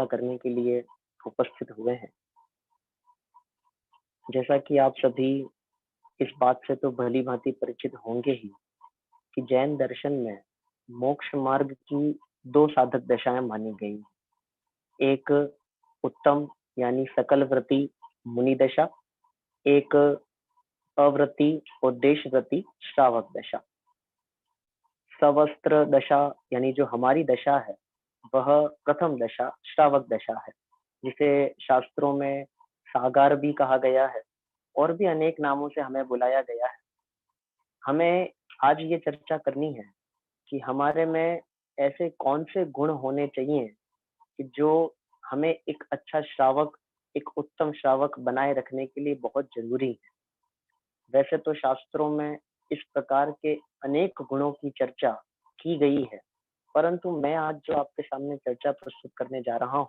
करने के लिए उपस्थित हुए हैं। जैसा कि आप सभी इस बात से तो भली-भांति परिचित होंगे ही कि जैन दर्शन में मोक्ष मार्ग की 2 साधक दशाएँ मानी गई हैं। एक उत्तम यानी सकल व्रती मुनि दशा, एक अव्रती उद्देश्य व्रती श्रावक दशा। सवस्त्र दशा यानी जो हमारी दशा है, वह प्रथम दशा श्रावक दशा है, जिसे शास्त्रों में सागार भी कहा गया है और भी अनेक नामों से हमें बुलाया गया है। हमें आज ये चर्चा करनी है कि हमारे में ऐसे कौन से गुण होने चाहिए कि जो हमें एक अच्छा श्रावक, एक उत्तम श्रावक बनाए रखने के लिए बहुत ज़रूरी है। वैसे तो शास्त्रों में इस प्रकार के अनेक गुणों की चर्चा की गई है, परंतु मैं आज जो आपके सामने चर्चा प्रस्तुत करने जा रहा हूँ,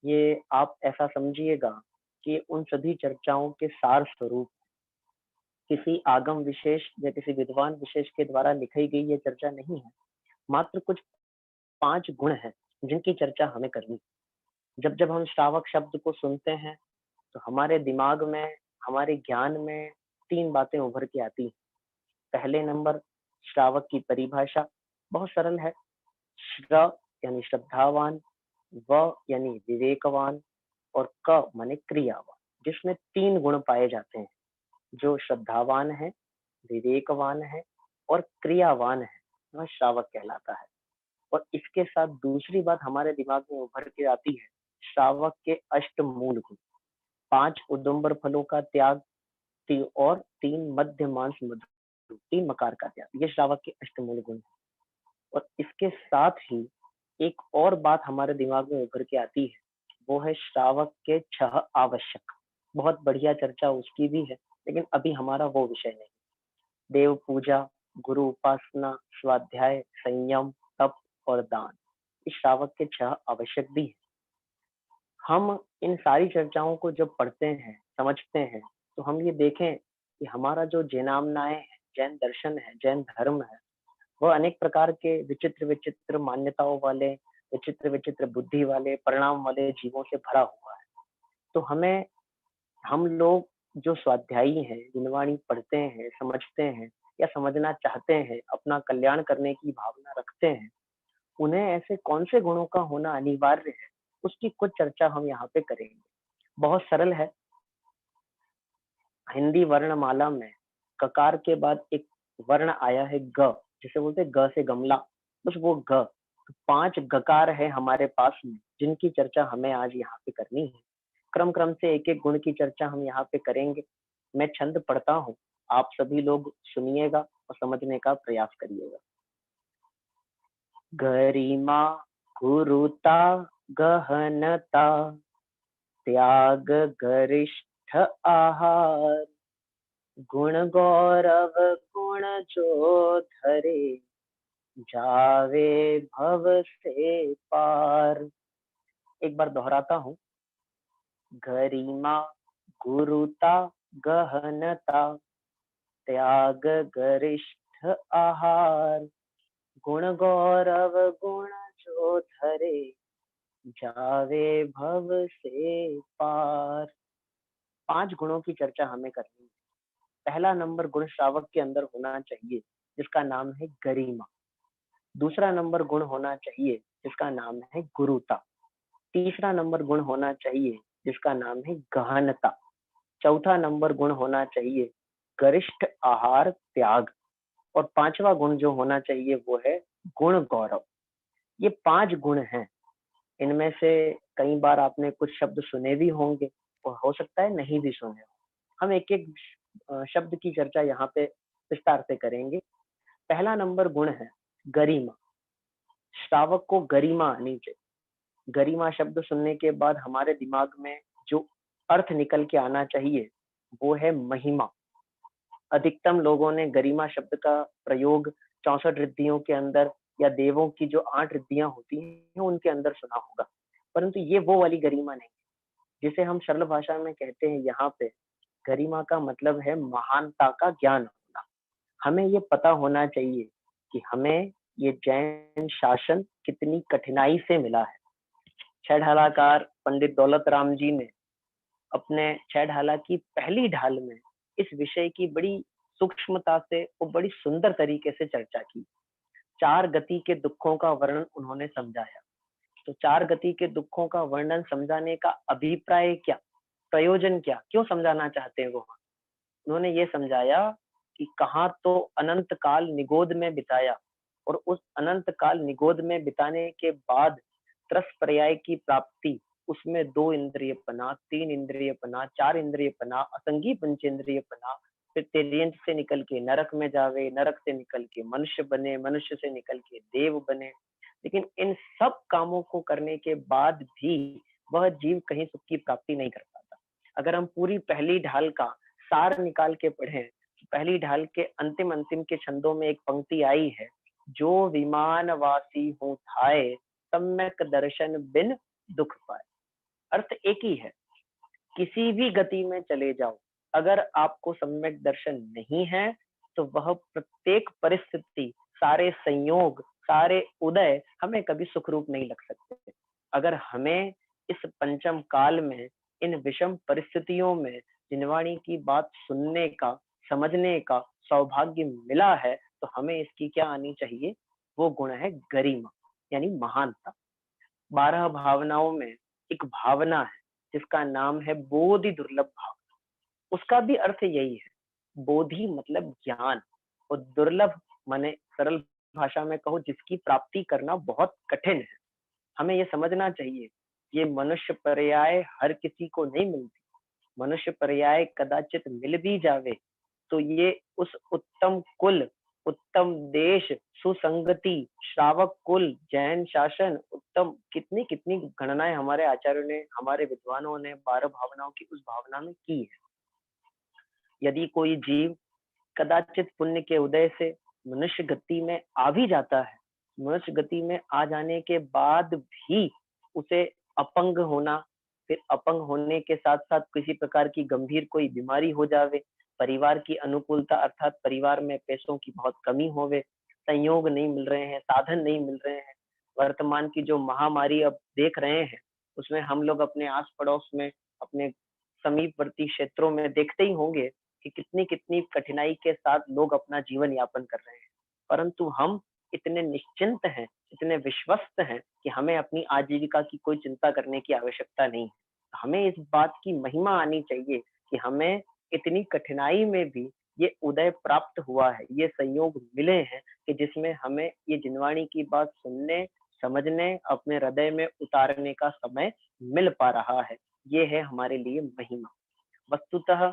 ये आप ऐसा समझिएगा कि उन सभी चर्चाओं के सार स्वरूप किसी आगम विशेष या किसी विद्वान विशेष के द्वारा लिखी गई ये चर्चा नहीं है। मात्र कुछ 5 गुण हैं, जिनकी चर्चा हमें करनी है। जब-जब हम श्रावक शब्द को सुनते हैं, तो हमारे दिमाग में, हमारे ज्ञान में 3 बातें उभर के आती हैं। पहले नंबर श्रावक की परिभाषा बहुत सरल है। श्र यानी श्रद्धावान, व यानी विवेकवान और क माने क्रियावान, जिसमें 3 गुण पाए जाते हैं। जो श्रद्धावान है, विवेकवान है और क्रियावान है, वह श्रावक कहलाता है। और इसके साथ दूसरी बात हमारे दिमाग में उभर के आती है, श्रावक के अष्टमूल गुण। 5 उदुम्बर फलों का त्याग और 3 मध्य मांस मधु, 3 मकार का त्याग, ये श्रावक के अष्टमूल गुण है। और इसके साथ ही एक और बात हमारे दिमाग में उभर के आती है, वो है श्रावक के 6 आवश्यक। बहुत बढ़िया चर्चा उसकी भी है, लेकिन अभी हमारा वो विषय नहीं। देव पूजा, गुरु उपासना, स्वाध्याय, संयम, तप और दान, इस श्रावक के 6 आवश्यक भी है। हम इन सारी चर्चाओं को जब पढ़ते हैं, समझते हैं, तो हम ये देखें कि हमारा जो जैनामनाएँ है, जैन दर्शन है, जैन धर्म है, वह अनेक प्रकार के विचित्र-विचित्र मान्यताओं वाले, विचित्र-विचित्र बुद्धि वाले, परिणाम वाले जीवों से भरा हुआ है। तो हम लोग जो स्वाध्यायी हैं, गुणवाणी पढ़ते हैं, समझते हैं या समझना चाहते हैं, अपना कल्याण करने की भावना रखते हैं, उन्हें ऐसे कौन से गुणों का होना अनिवार्य है, उसकी कुछ चर्चा हम यहाँ पे करेंगे। बहुत सरल है। हिंदी वर्णमाला में ककार के बाद एक वर्ण आया है ग, जिसे बोलते हैं ग से गमला, बस वो ग। तो 5 गकार है हमारे पास में, जिनकी चर्चा हमें आज यहाँ पे करनी है। क्रम-क्रम से एक-एक गुण की चर्चा हम यहाँ पे करेंगे। मैं छंद पढ़ता हूँ, आप सभी लोग सुनिएगा और समझने का प्रयास करिएगा। गरिमा, गुरुता, गहनता, त्याग, गरिष्ठ आहार, गुण गौरव गुण जो धरे, जावे भव से पार। एक बार दोहराता हूँ। गरिमा, गुरुता, गहनता, त्याग, गरिष्ठ आहार, गुण गौरव गुण जो धरे, जावे भव से पार। 5 गुणों की चर्चा हमें करनी है। पहला नंबर गुण श्रावक के अंदर होना चाहिए, जिसका नाम है गरिमा। दूसरा नंबर गुण होना चाहिए, जिसका नाम है गुरुता। तीसरा नंबर गुण होना चाहिए, जिसका नाम है गहनता। चौथा नंबर गुण होना चाहिए गरिष्ठ आहार त्याग। और 5वां गुण जो होना चाहिए वो है गुण गौरव। ये 5 गुण हैं। इनमें से कई बार आपने कुछ शब्द सुने भी होंगे और हो सकता है नहीं भी सुने हो। हम एक-एक शब्द की चर्चा यहाँ पे विस्तार से करेंगे। पहला नंबर गुण है गरिमा। श्रावक को गरिमा आनी चाहिए। गरिमा शब्द सुनने के बाद हमारे दिमाग में जो अर्थ निकल के आना चाहिए, वो है महिमा। अधिकतम लोगों ने गरिमा शब्द का प्रयोग 64 रिद्धियों के अंदर या देवों की जो 8 रिद्धियाँ होती हैं, उनके अंदर सुना होगा। परंतु ये वो वाली गरिमा नहीं, जिसे हम सरल भाषा में कहते हैं यहाँ पे, गरिमा का मतलब है महानता का ज्ञान होना। हमें ये पता होना चाहिए कि हमें ये जैन शासन कितनी कठिनाई से मिला है। छह ढालाकार पंडित दौलत राम जी ने अपने छह ढाला की पहली ढाल में इस विषय की बड़ी सूक्ष्मता से और बड़ी सुंदर तरीके से चर्चा की। चार गति के दुखों का वर्णन उन्होंने समझाया। तो चार गति के दुखों का वर्णन समझाने का अभिप्राय क्या, प्रयोजन क्या, क्यों समझाना चाहते हैं वो? उन्होंने ये समझाया कि कहाँ तो अनंत काल निगोद में बिताया और उस अनंत काल निगोद में बिताने के बाद त्रस पर्याय की प्राप्ति, उसमें दो इंद्रिय पना, तीन इंद्रिय पना, चार इंद्रिय पना, असंगी पंचेंद्रिय पना, फिर तिर्यंत से निकल के नरक में जावे, नरक से निकल के मनुष्य बने, मनुष्य से निकल के देव बने। लेकिन इन सब कामों को करने के बाद भी वह जीव कहीं सुख की प्राप्ति नहीं कर पाता। अगर हम पूरी पहली ढाल का सार निकाल के पढ़ें, पहली ढाल के अंतिम अंतिम के छंदों में एक पंक्ति आई है, जो विमान वासी हूँ थाए, सम्यक दर्शन बिन दुख पाए। अर्थ एक ही है, किसी भी गति में चले जाओ, अगर आपको सम्यक दर्शन नहीं है तो वह प्रत्येक परिस्थिति, सारे संयोग, सारे उदय हमें कभी सुखरूप नहीं लग सकते। अगर हमें इस पंचम काल में इन विषम परिस्थितियों में जिनवाणी की बात सुनने का, समझने का सौभाग्य मिला है, तो हमें इसकी क्या आनी चाहिए? वो गुण है गरिमा, यानी महानता। 12 भावनाओं में एक भावना है जिसका नाम है बोधि दुर्लभ भाव। उसका भी अर्थ यही है, बोधि मतलब ज्ञान, और दुर्लभ माने सरल भाषा में कहो जिसकी प्राप्ति करना बहुत कठिन है। हमें ये समझना चाहिए, ये मनुष्य पर्याय हर किसी को नहीं मिलती। मनुष्य पर्याय कदाचित मिल भी जावे तो ये उस उत्तम कुल, उत्तम देश, सुसंगति, श्रावक कुल, जैन शासन, उत्तम कितनी कितनी गणनाएं हमारे आचार्यों ने, हमारे विद्वानों ने 12 भावनाओं की उस भावना में की है। यदि कोई जीव कदाचित पुण्य के उदय से मनुष्य गति में आ भी जाता है, मनुष्य गति में आ जाने के बाद भी उसे अपंग होना, फिर अपंग होने के साथ साथ किसी प्रकार की गंभीर कोई बीमारी हो जावे, परिवार की अनुकूलता अर्थात परिवार में पैसों की बहुत कमी होवे, संयोग नहीं मिल रहे हैं, साधन नहीं मिल रहे हैं। वर्तमान की जो महामारी अब देख रहे हैं, उसमें हम लोग अपने आस पड़ोस में, अपने समीपवर्ती क्षेत्रों में देखते ही होंगे कि कितनी कितनी कठिनाई के साथ लोग अपना जीवन यापन कर रहे हैं। परंतु हम इतने निश्चिंत हैं, इतने विश्वस्त हैं कि हमें अपनी आजीविका की कोई चिंता करने की आवश्यकता नहीं है। हमें इस बात की महिमा आनी चाहिए कि हमें इतनी कठिनाई में भी ये उदय प्राप्त हुआ है, ये संयोग मिले हैं कि जिसमें हमें ये जिनवाणी की बात सुनने, समझने, अपने हृदय में उतारने का समय मिल पा रहा है। ये है हमारे लिए महिमा। वस्तुतः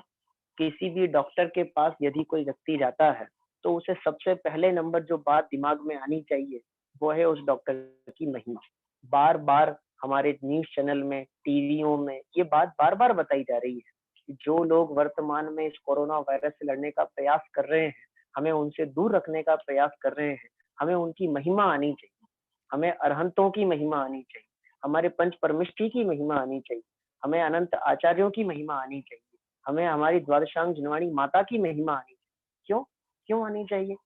किसी भी डॉक्टर के पास यदि कोई व्यक्ति जाता है, तो उसे सबसे पहले नंबर जो बात दिमाग में आनी चाहिए, वो है उस डॉक्टर की महिमा। बार-बार हमारे न्यूज़ चैनल में, टीवियों में ये बात बार-बार बताई जा रही है कि जो लोग वर्तमान में इस कोरोना वायरस से लड़ने का प्रयास कर रहे हैं, हमें उनसे दूर रखने का प्रयास कर रहे हैं, हमें उनकी महिमा आनी चाहिए। हमें अरहंतों की महिमा आनी चाहिए, हमारे पंच परमेष्ठी की महिमा आनी चाहिए, हमें अनंत आचार्यों की महिमा आनी चाहिए, हमें हमारी द्वादशांग जिनवाणी माता की महिमा आनी चाहिए। क्यों? क्यों आनी चाहिए?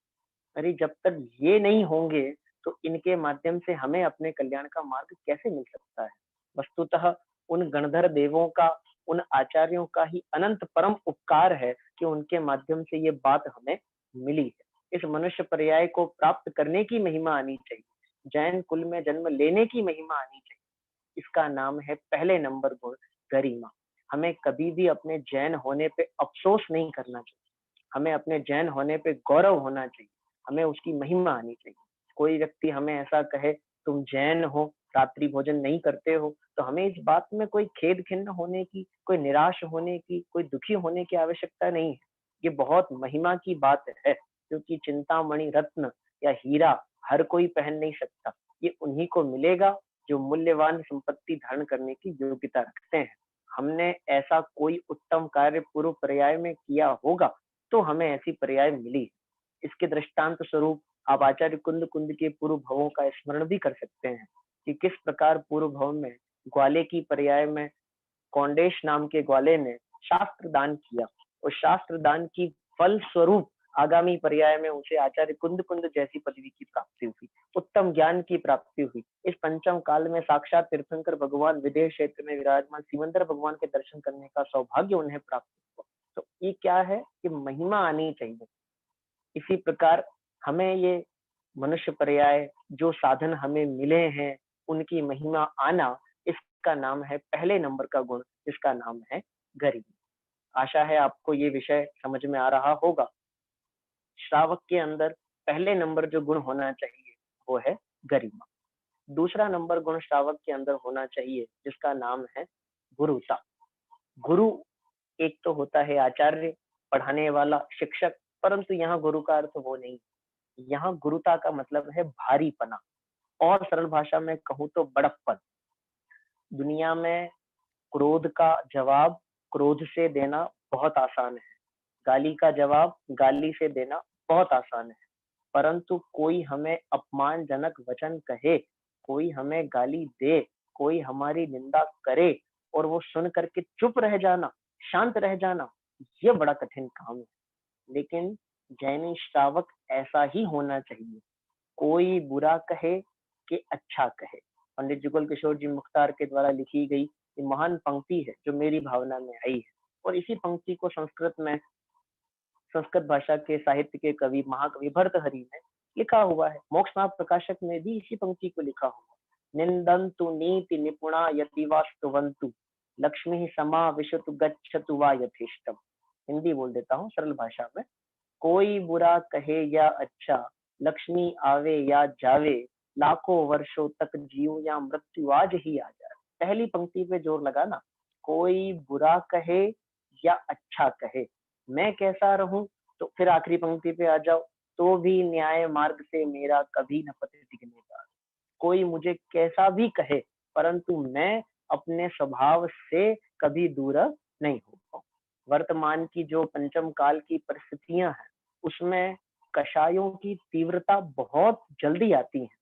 अरे जब तक ये नहीं होंगे, तो इनके माध्यम से हमें अपने कल्याण का मार्ग कैसे मिल सकता है? वस्तुतः उन गणधर देवों का, उन आचार्यों का ही अनंत परम उपकार है कि उनके माध्यम से ये बात हमें मिली है। इस मनुष्य पर्याय को प्राप्त करने की महिमा आनी चाहिए, जैन कुल में जन्म लेने की महिमा आनी चाहिए। इसका नाम है पहले नंबर गुण, गरिमा। हमें कभी भी अपने जैन होने पे अफ़सोस नहीं करना चाहिए। हमें अपने जैन होने पे गौरव होना चाहिए। हमें उसकी महिमा आनी चाहिए। कोई व्यक्ति हमें ऐसा कहे, तुम जैन हो, रात्रि भोजन नहीं करते हो, तो हमें इस बात में कोई खेद खिन्न होने की, कोई निराश होने की, कोई दुखी होने की आवश्यकता नहीं है। ये बहुत महिमा की बात है, क्योंकि चिंतामणि रत्न या हीरा हर कोई पहन नहीं सकता। ये उन्हीं को मिलेगा जो मूल्यवान संपत्ति धारण करने की योग्यता रखते हैं। हमने ऐसा कोई उत्तम कार्य पूर्व पर्याय में किया होगा, तो हमें ऐसी पर्याय मिली। इसके दृष्टांत स्वरूप आप आचार्य कुंद कुंद के पूर्व भवों का स्मरण भी कर सकते हैं कि किस प्रकार पूर्व भव में ग्वाले की पर्याय में कौंडेश नाम के ग्वाले ने शास्त्र दान किया और शास्त्र दान की फल स्वरूप आगामी पर्याय में उसे आचार्य कुंद कुंद जैसी पदवी की प्राप्ति हुई, उत्तम ज्ञान की प्राप्ति हुई। इस पंचम काल में साक्षात तीर्थंकर भगवान विदेह क्षेत्र में विराजमान सिमंदर भगवान के दर्शन करने का सौभाग्य उन्हें प्राप्त हुआ। तो ये क्या है कि महिमा आनी चाहिए। इसी प्रकार हमें ये मनुष्य पर्याय जो साधन हमें मिले हैं, उनकी महिमा आना, इसका नाम है पहले नंबर का गुण, जिसका नाम है गरिमा। आशा है आपको ये विषय समझ में आ रहा होगा। श्रावक के अंदर पहले नंबर जो गुण होना चाहिए वो है गरिमा। दूसरा नंबर गुण श्रावक के अंदर होना चाहिए जिसका नाम है गुरुता। गुरु एक तो होता है आचार्य, पढ़ाने वाला, शिक्षक, परंतु यहाँ गुरु का अर्थ वो नहीं। यहाँ गुरुता का मतलब है भारीपना, और सरल भाषा में कहूँ तो बड़प्पन। दुनिया में क्रोध का जवाब क्रोध से देना बहुत आसान है, गाली का जवाब गाली से देना बहुत आसान है, परंतु कोई हमें अपमानजनक वचन कहे, कोई हमें गाली दे, कोई हमारी निंदा करे और वो सुन करके चुप रह जाना, शांत रह जाना, ये बड़ा कठिन काम है। लेकिन जैनी श्रावक ऐसा ही होना चाहिए। कोई बुरा कहे कि अच्छा कहे। पंडित जुगल किशोर जी मुख्तार के द्वारा लिखी गई ये महान पंक्ति है जो मेरी भावना में आई है, और इसी पंक्ति को संस्कृत भाषा के साहित्य के कवि महाकवि भर्तहरि ने लिखा हुआ है। मोक्षनाथ प्रकाशक में भी इसी पंक्ति को लिखा हुआ है। निंदन्तु नीति निपुणा यतिवा स्तुवन्तु लक्ष्मी समा विशतु गच्छतु वा यथेष्टम। हिंदी बोल देता हूँ सरल भाषा में। कोई बुरा कहे या अच्छा, लक्ष्मी आवे या जावे, लाखों वर्षों तक जियो या मृत्यु आज ही आ जाए। पहली पंक्ति पे जोर लगाना। कोई बुरा कहे या अच्छा कहे, मैं कैसा रहूं, तो फिर आखिरी पंक्ति पे आ जाओ, तो भी न्याय मार्ग से मेरा कभी न पथ डिगने। कोई मुझे कैसा भी कहे, परंतु मैं अपने स्वभाव से कभी दूर नहीं हो पाऊं। वर्तमान की जो पंचम काल की परिस्थितियां हैं, उसमें कषायों की तीव्रता बहुत जल्दी आती है।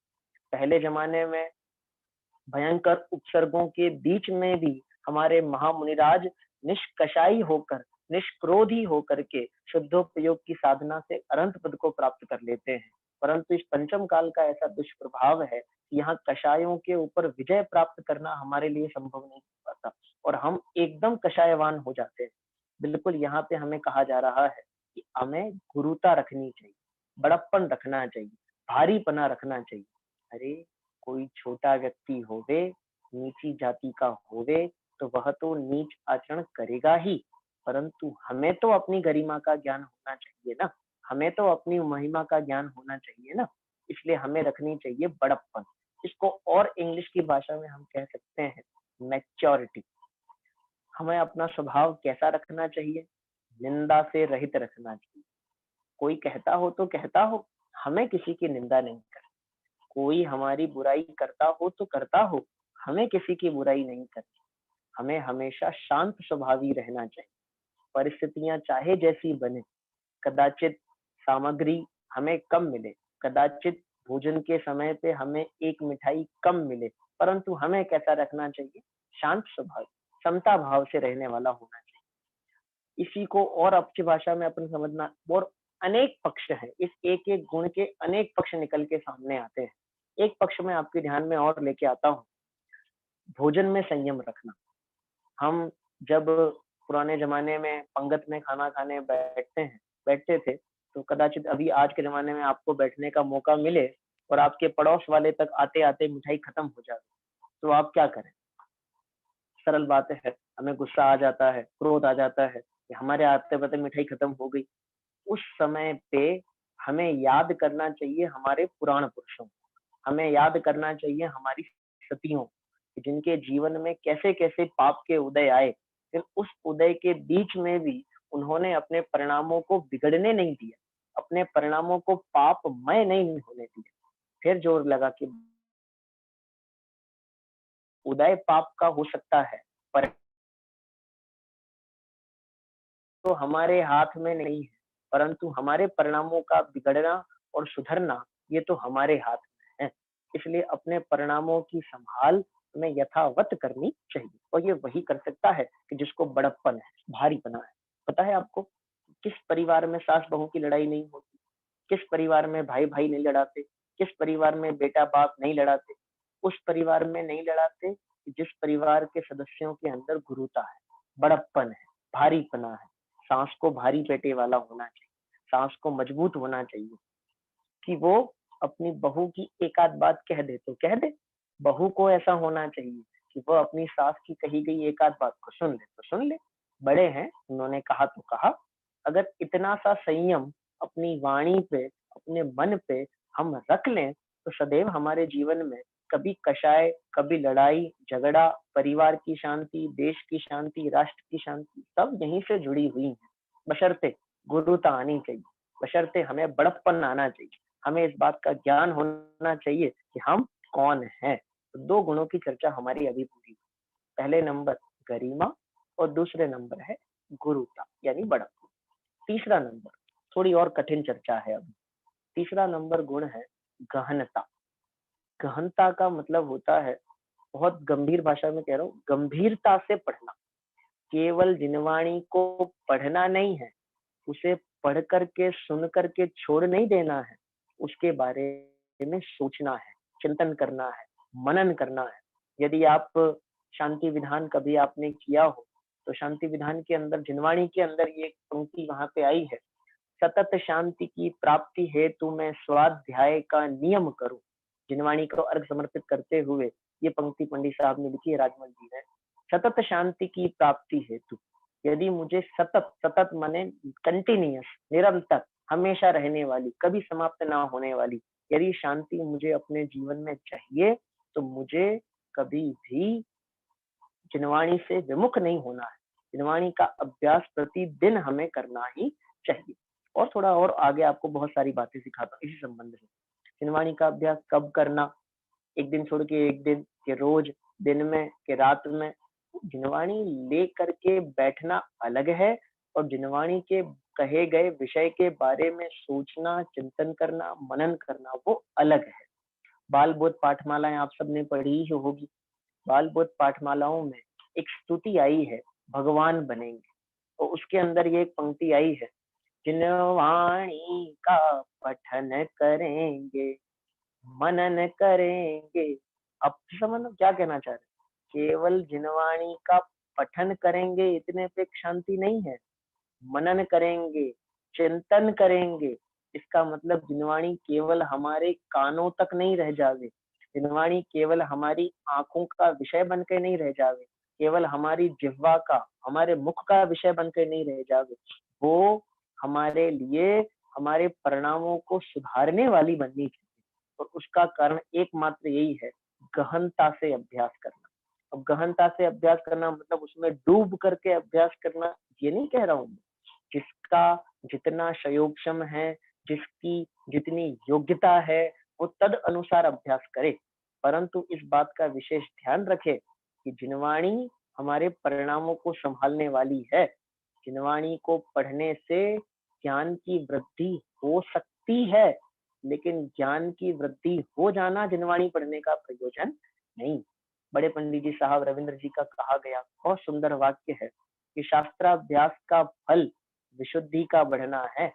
पहले जमाने में भयंकर उपसर्गों के बीच में भी हमारे महामुनिराज निष्कषायी होकर, निष्क्रोधी होकर के शुद्धोपयोग की साधना से अनंत पद को प्राप्त कर लेते हैं। परंतु इस पंचम काल का ऐसा दुष्प्रभाव है कि यहाँ कषायों के ऊपर विजय प्राप्त करना हमारे लिए संभव नहीं हो पाता, और हम एकदम कषायवान हो जाते हैं। बिल्कुल यहाँ पे हमें कहा जा रहा है कि हमें गुरुता रखनी चाहिए, बड़प्पन रखना चाहिए, भारीपना रखना चाहिए। अरे कोई छोटा व्यक्ति होवे, नीची जाति का होवे, तो वह तो नीच आचरण करेगा ही, परंतु हमें तो अपनी गरिमा का ज्ञान होना चाहिए ना, हमें तो अपनी महिमा का ज्ञान होना चाहिए ना। इसलिए हमें रखनी चाहिए बड़प्पन। इसको और इंग्लिश की भाषा में हम कह सकते हैं मैच्योरिटी। हमें अपना स्वभाव कैसा रखना चाहिए? निंदा से रहित रखना चाहिए। कोई कहता हो तो कहता हो, हमें किसी की निंदा नहीं करनी। कोई हमारी बुराई करता हो तो करता हो, हमें किसी की बुराई नहीं करनी। हमें हमेशा शांत स्वभावी रहना चाहिए। परिस्थितियां चाहे जैसी बने, कदाचित सामग्री हमें कम मिले, कदाचित भोजन के समय पे हमें एक मिठाई कम मिले, परंतु हमें कैसा रखना चाहिए? शांत स्वभाव, समता भाव से रहने वाला होना चाहिए। इसी को और अच्छी भाषा में अपन समझना, और अनेक पक्ष है, इस एक एक गुण के अनेक पक्ष निकल के सामने आते हैं। एक पक्ष में आपके ध्यान में और लेके आता हूँ, भोजन में संयम रखना। हम जब पुराने जमाने में पंगत में खाना खाने बैठते थे, तो कदाचित अभी आज के जमाने में आपको बैठने का मौका मिले और आपके पड़ोस वाले तक आते आते मिठाई खत्म हो जाए, तो आप क्या करें? सरल बात है, हमें गुस्सा आ जाता है, क्रोध आ जाता है कि हमारे आते आते मिठाई खत्म हो गई। उस समय पे हमें याद करना चाहिए हमारे पुराण पुरुषों को, हमें याद करना चाहिए हमारी सतियों, जिनके जीवन में कैसे कैसे पाप के उदय आए, फिर उस उदय के बीच में भी उन्होंने अपने परिणामों को बिगड़ने नहीं दिया, अपने परिणामों को पापमय नहीं होने दिया। फिर जोर लगा कि उदय पाप का हो सकता है, पर तो हमारे हाथ में नहीं है, परंतु हमारे परिणामों का बिगड़ना और सुधरना ये तो हमारे हाथ में है। इसलिए अपने परिणामों की संभाल हमें यथावत करनी चाहिए, और ये वही कर सकता है कि जिसको बड़प्पन है, भारीपना है। पता है आपको, किस परिवार में सास बहू की लड़ाई नहीं होती, किस परिवार में भाई भाई नहीं लड़ाते, किस परिवार में बेटा बाप नहीं लड़ाते, उस परिवार में नहीं लड़ाते कि जिस परिवार के सदस्यों के अंदर गुरुता है, बड़प्पन है, भारीपना है। सास को भारी पेटे वाला होना चाहिए, सास को मजबूत होना चाहिए कि वो अपनी बहू की एक आध बात कह दे तो कह दे। बहू को ऐसा होना चाहिए कि वो अपनी सास की कही गई एक आध बात को सुन ले तो सुन ले। बड़े हैं, उन्होंने कहा तो कहा। अगर इतना सा संयम अपनी वाणी पे, अपने मन पे हम रख लें, तो सदैव हमारे जीवन में कभी कषाय, कभी लड़ाई, झगड़ा, परिवार की शांति, देश की शांति, राष्ट्र की शांति सब यहीं से जुड़ी हुई है। बशर्ते गुरुता आनी चाहिए, बशर्ते हमें बड़प्पन आना चाहिए, हमें इस बात का ज्ञान होना चाहिए कि हम कौन हैं। तो 2 गुणों की चर्चा हमारी अभी पूरी हुई। पहले नंबर गरिमा और दूसरे नंबर है गुरुता यानी बड़प्पन। तीसरा नंबर थोड़ी और कठिन चर्चा है अभी। तीसरा नंबर गुण है गहनता। गहनता का मतलब होता है, बहुत गंभीर भाषा में कह रहा हूँ, गंभीरता से पढ़ना। केवल जिनवाणी को पढ़ना नहीं है, उसे पढ़ करके, सुन करके छोड़ नहीं देना है, उसके बारे में सोचना है, चिंतन करना है, मनन करना है। यदि आप शांति विधान कभी आपने किया हो, तो शांति विधान के अंदर, जिनवाणी के अंदर ये एक पंक्ति वहां पे आई है, सतत शांति की प्राप्ति हेतु मैं स्वाध्याय का नियम करूं। जिनवाणी को अर्घ समर्पित करते हुए ये पंक्ति पंडित साहब ने लिखी है, राजमल जी ने। सतत शांति की प्राप्ति हेतु, यदि मुझे सतत, सतत माने कंटिन्यूअस, निरंतर, हमेशा रहने वाली, कभी समाप्त ना होने वाली, यदि शांति मुझे अपने जीवन में चाहिए, तो मुझे कभी भी जिनवाणी से विमुख नहीं होना है। जिनवाणी का अभ्यास प्रतिदिन हमें करना ही चाहिए। और थोड़ा और आगे आपको बहुत सारी बातें सिखाता हूँ इसी संबंध में। जिनवाणी का अभ्यास कब करना, एक दिन छोड़ के एक दिन, कि रोज, दिन में, कि रात में। जिनवाणी ले करके बैठना अलग है, और जिनवाणी के कहे गए विषय के बारे में सोचना, चिंतन करना, मनन करना वो अलग है। बाल बोध पाठमालाएं आप सबने पढ़ी ही होगी। बाल बोध पाठमालाओं में एक स्तुति आई है, भगवान बनेंगे, और उसके अंदर ये एक पंक्ति आई है, जिनवाणी का पठन करेंगे, मनन करेंगे। अब समझ लो क्या कहना चाह रहे हैं। केवल जिनवाणी का पठन करेंगे इतने पे शांति नहीं है, मनन करेंगे, चिंतन करेंगे। इसका मतलब जिनवाणी केवल हमारे कानों तक नहीं रह जावे, जिनवाणी केवल हमारी आंखों का विषय बन के नहीं रह जावे, केवल हमारी जिह्वा का, हमारे मुख का विषय बन के नहीं रह जावे। वो हमारे लिए, हमारे परिणामों को सुधारने वाली बननी चाहिए। और उसका कारण एकमात्र यही है, गहनता से अभ्यास करना। अब गहनता से अभ्यास करना मतलब उसमें डूब करके अभ्यास करना, ये नहीं कह रहा हूं। जिसका जितना संयोगक्षम है, जिसकी जितनी योग्यता है, वो तद अनुसार अभ्यास करे। परंतु इस बात का विशेष ध्यान रखे कि जिनवाणी हमारे परिणामों को संभालने वाली है। जिनवाणी को पढ़ने से ज्ञान की वृद्धि हो सकती है, लेकिन ज्ञान की वृद्धि हो जाना जिनवाणी पढ़ने का प्रयोजन नहीं। बड़े पंडित जी साहब रविंद्र जी का कहा गया बहुत सुंदर वाक्य है कि शास्त्राभ्यास का फल विशुद्धि का बढ़ना है,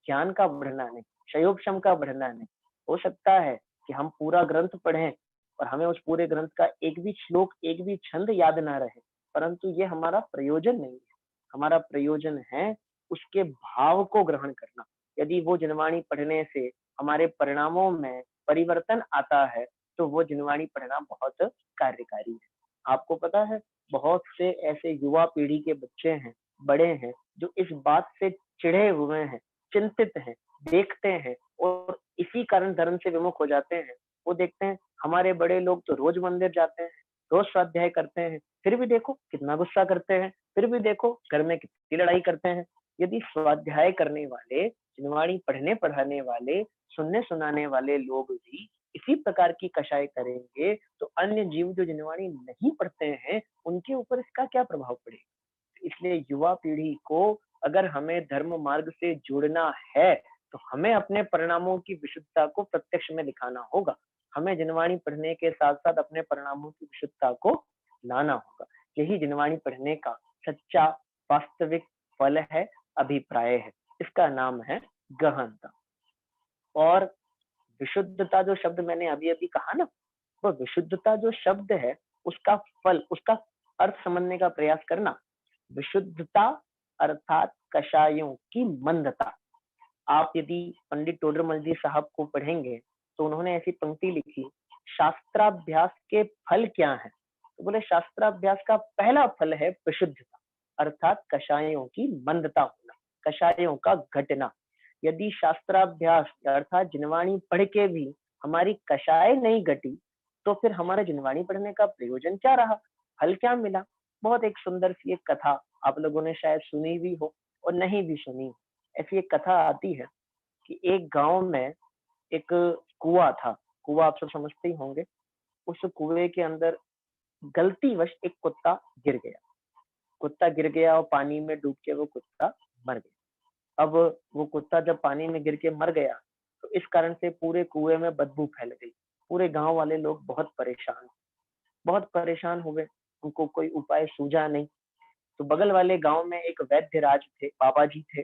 ज्ञान का बढ़ना नहीं, संयोगक्षम का बढ़ना नहीं। हो सकता है कि हम पूरा ग्रंथ पढ़ें और हमें उस पूरे ग्रंथ का एक भी श्लोक, एक भी छंद याद ना रहे, परंतु ये हमारा प्रयोजन नहीं है। हमारा प्रयोजन है उसके भाव को ग्रहण करना। यदि वो जिनवाणी पढ़ने से हमारे परिणामों में परिवर्तन आता है, तो वो जिनवाणी पढ़ना बहुत कार्यकारी है। आपको पता है, बहुत से ऐसे युवा पीढ़ी के बच्चे हैं, बड़े हैं, जो इस बात से चिढ़े हुए हैं, चिंतित हैं, देखते हैं और इसी कारण धर्म से विमुख हो जाते हैं। वो देखते हैं हमारे बड़े लोग तो रोज मंदिर जाते हैं, रोज स्वाध्याय करते हैं, फिर भी देखो कितना गुस्सा करते हैं, फिर भी देखो घर में कितनी लड़ाई करते हैं। यदि स्वाध्याय करने वाले, जिनवाणी पढ़ने पढ़ाने वाले, सुनने सुनाने वाले लोग भी इसी प्रकार की कषाय करेंगे, तो अन्य जीव जो जिनवाणी नहीं पढ़ते हैं, उनके ऊपर इसका क्या प्रभाव पड़ेगा। इसलिए युवा पीढ़ी को अगर हमें धर्म मार्ग से जोड़ना है, तो हमें अपने परिणामों की विशुद्धता को प्रत्यक्ष में दिखाना होगा। हमें जिनवाणी पढ़ने के साथ साथ अपने परिणामों की विशुद्धता को लाना होगा। यही जिनवाणी पढ़ने का सच्चा वास्तविक फल है, अभिप्राय है। इसका नाम है गहनता। और विशुद्धता जो शब्द मैंने अभी-अभी कहा ना, वो विशुद्धता जो शब्द है, उसका फल, उसका अर्थ समझने का प्रयास करना। विशुद्धता अर्थात कषायों की मंदता। आप यदि पंडित टोडरमल जी साहब को पढ़ेंगे, तो उन्होंने ऐसी पंक्ति लिखी, शास्त्राभ्यास के फल क्या हैं? तो बोले शास्त्राभ्यास का पहला फल है विशुद्धता, अर्थात कषायों की मंदता होना, कषायों का घटना। यदि शास्त्राभ्यास अर्थात जिनवाणी पढ़ के भी हमारी कषाय नहीं घटी, तो फिर हमारा जिनवाणी पढ़ने का प्रयोजन क्या रहा? फल क्या मिला? बहुत एक सुंदर सी एक कथा आप लोगों ने शायद सुनी भी हो और नहीं भी सुनी हो। ऐसी एक कथा आती है कि एक गांव में एक कुआं था। कुआं आप सब समझते ही होंगे। उस कुएं के अंदर गलतीवश एक कुत्ता गिर गया। कुत्ता गिर गया और पानी में डूब के वो कुत्ता मर गया। अब वो कुत्ता जब पानी में गिर के मर गया, तो इस कारण से पूरे कुएं में बदबू फैल गई। पूरे गांव वाले लोग बहुत परेशान हुए। उनको कोई उपाय सूझा नहीं। तो बगल वाले गांव में एक वैद्य राज थे, बाबा जी थे।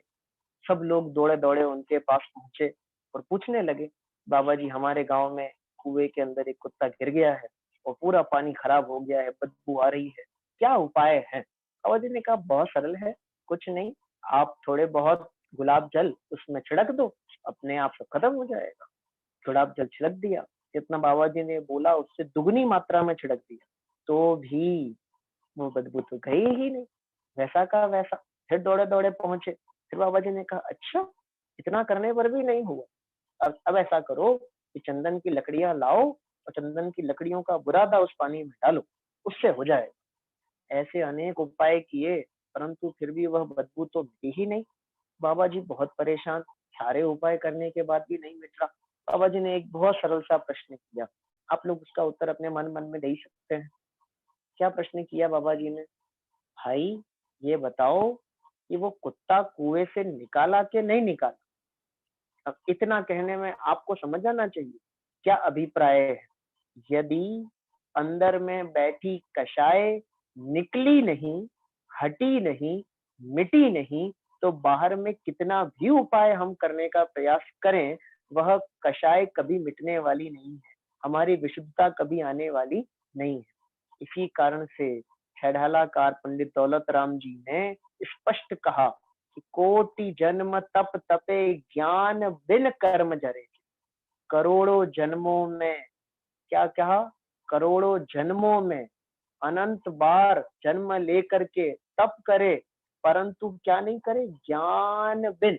सब लोग दौड़े दौड़े उनके पास पहुंचे और पूछने लगे, बाबा जी हमारे गांव में कुएं के अंदर एक कुत्ता गिर गया है और पूरा पानी खराब हो गया है, बदबू आ रही है, क्या उपाय है? बाबा जी ने कहा बहुत सरल है, कुछ नहीं, आप थोड़े बहुत गुलाब जल उसमें छिड़क दो, अपने आप सब खत्म हो जाएगा। गुलाब जल छिड़क दिया, जितना बाबा जी ने बोला उससे दुगनी मात्रा में छिड़क दिया, तो भी वो बदबू तो गई ही नहीं, वैसा का वैसा। फिर दौड़े दौड़े पहुंचे। फिर बाबा जी ने कहा अच्छा, इतना करने पर भी नहीं हुआ। अब ऐसा करो कि चंदन की लकड़ियां लाओ और चंदन की लकड़ियों का बुरादा उस पानी में डालो, उससे हो जाएगा। ऐसे अनेक उपाय किए, परंतु फिर भी वह बदबू तो मिटी ही नहीं। बाबा जी बहुत परेशान, सारे उपाय करने के बाद भी नहीं मिट रहा। बाबा जी ने एक बहुत सरल सा प्रश्न किया। आप लोग उसका उत्तर अपने मन मन में दे ही सकते हैं। क्या प्रश्न किया बाबा जी ने? भाई ये बताओ कि वो कुत्ता कुएं से निकाला कि नहीं निकाला? अब इतना कहने में आपको समझ आना चाहिए क्या अभिप्राय है। यदि अंदर में बैठी कषाय निकली नहीं, हटी नहीं, मिटी नहीं, तो बाहर में कितना भी उपाय हम करने का प्रयास करें, वह कषाय कभी मिटने वाली नहीं है, हमारी विशुद्धता कभी आने वाली नहीं है। इसी कारण से छेड़ालाकार पंडित दौलत राम जी ने स्पष्ट कहा कि कोटि जन्म तप तपे ज्ञान बिन कर्म जरे। करोड़ों जन्मों में क्या कहा? करोड़ों जन्मों में अनंत बार जन्म लेकर के तप करे, परंतु क्या नहीं करे? ज्ञान बिन।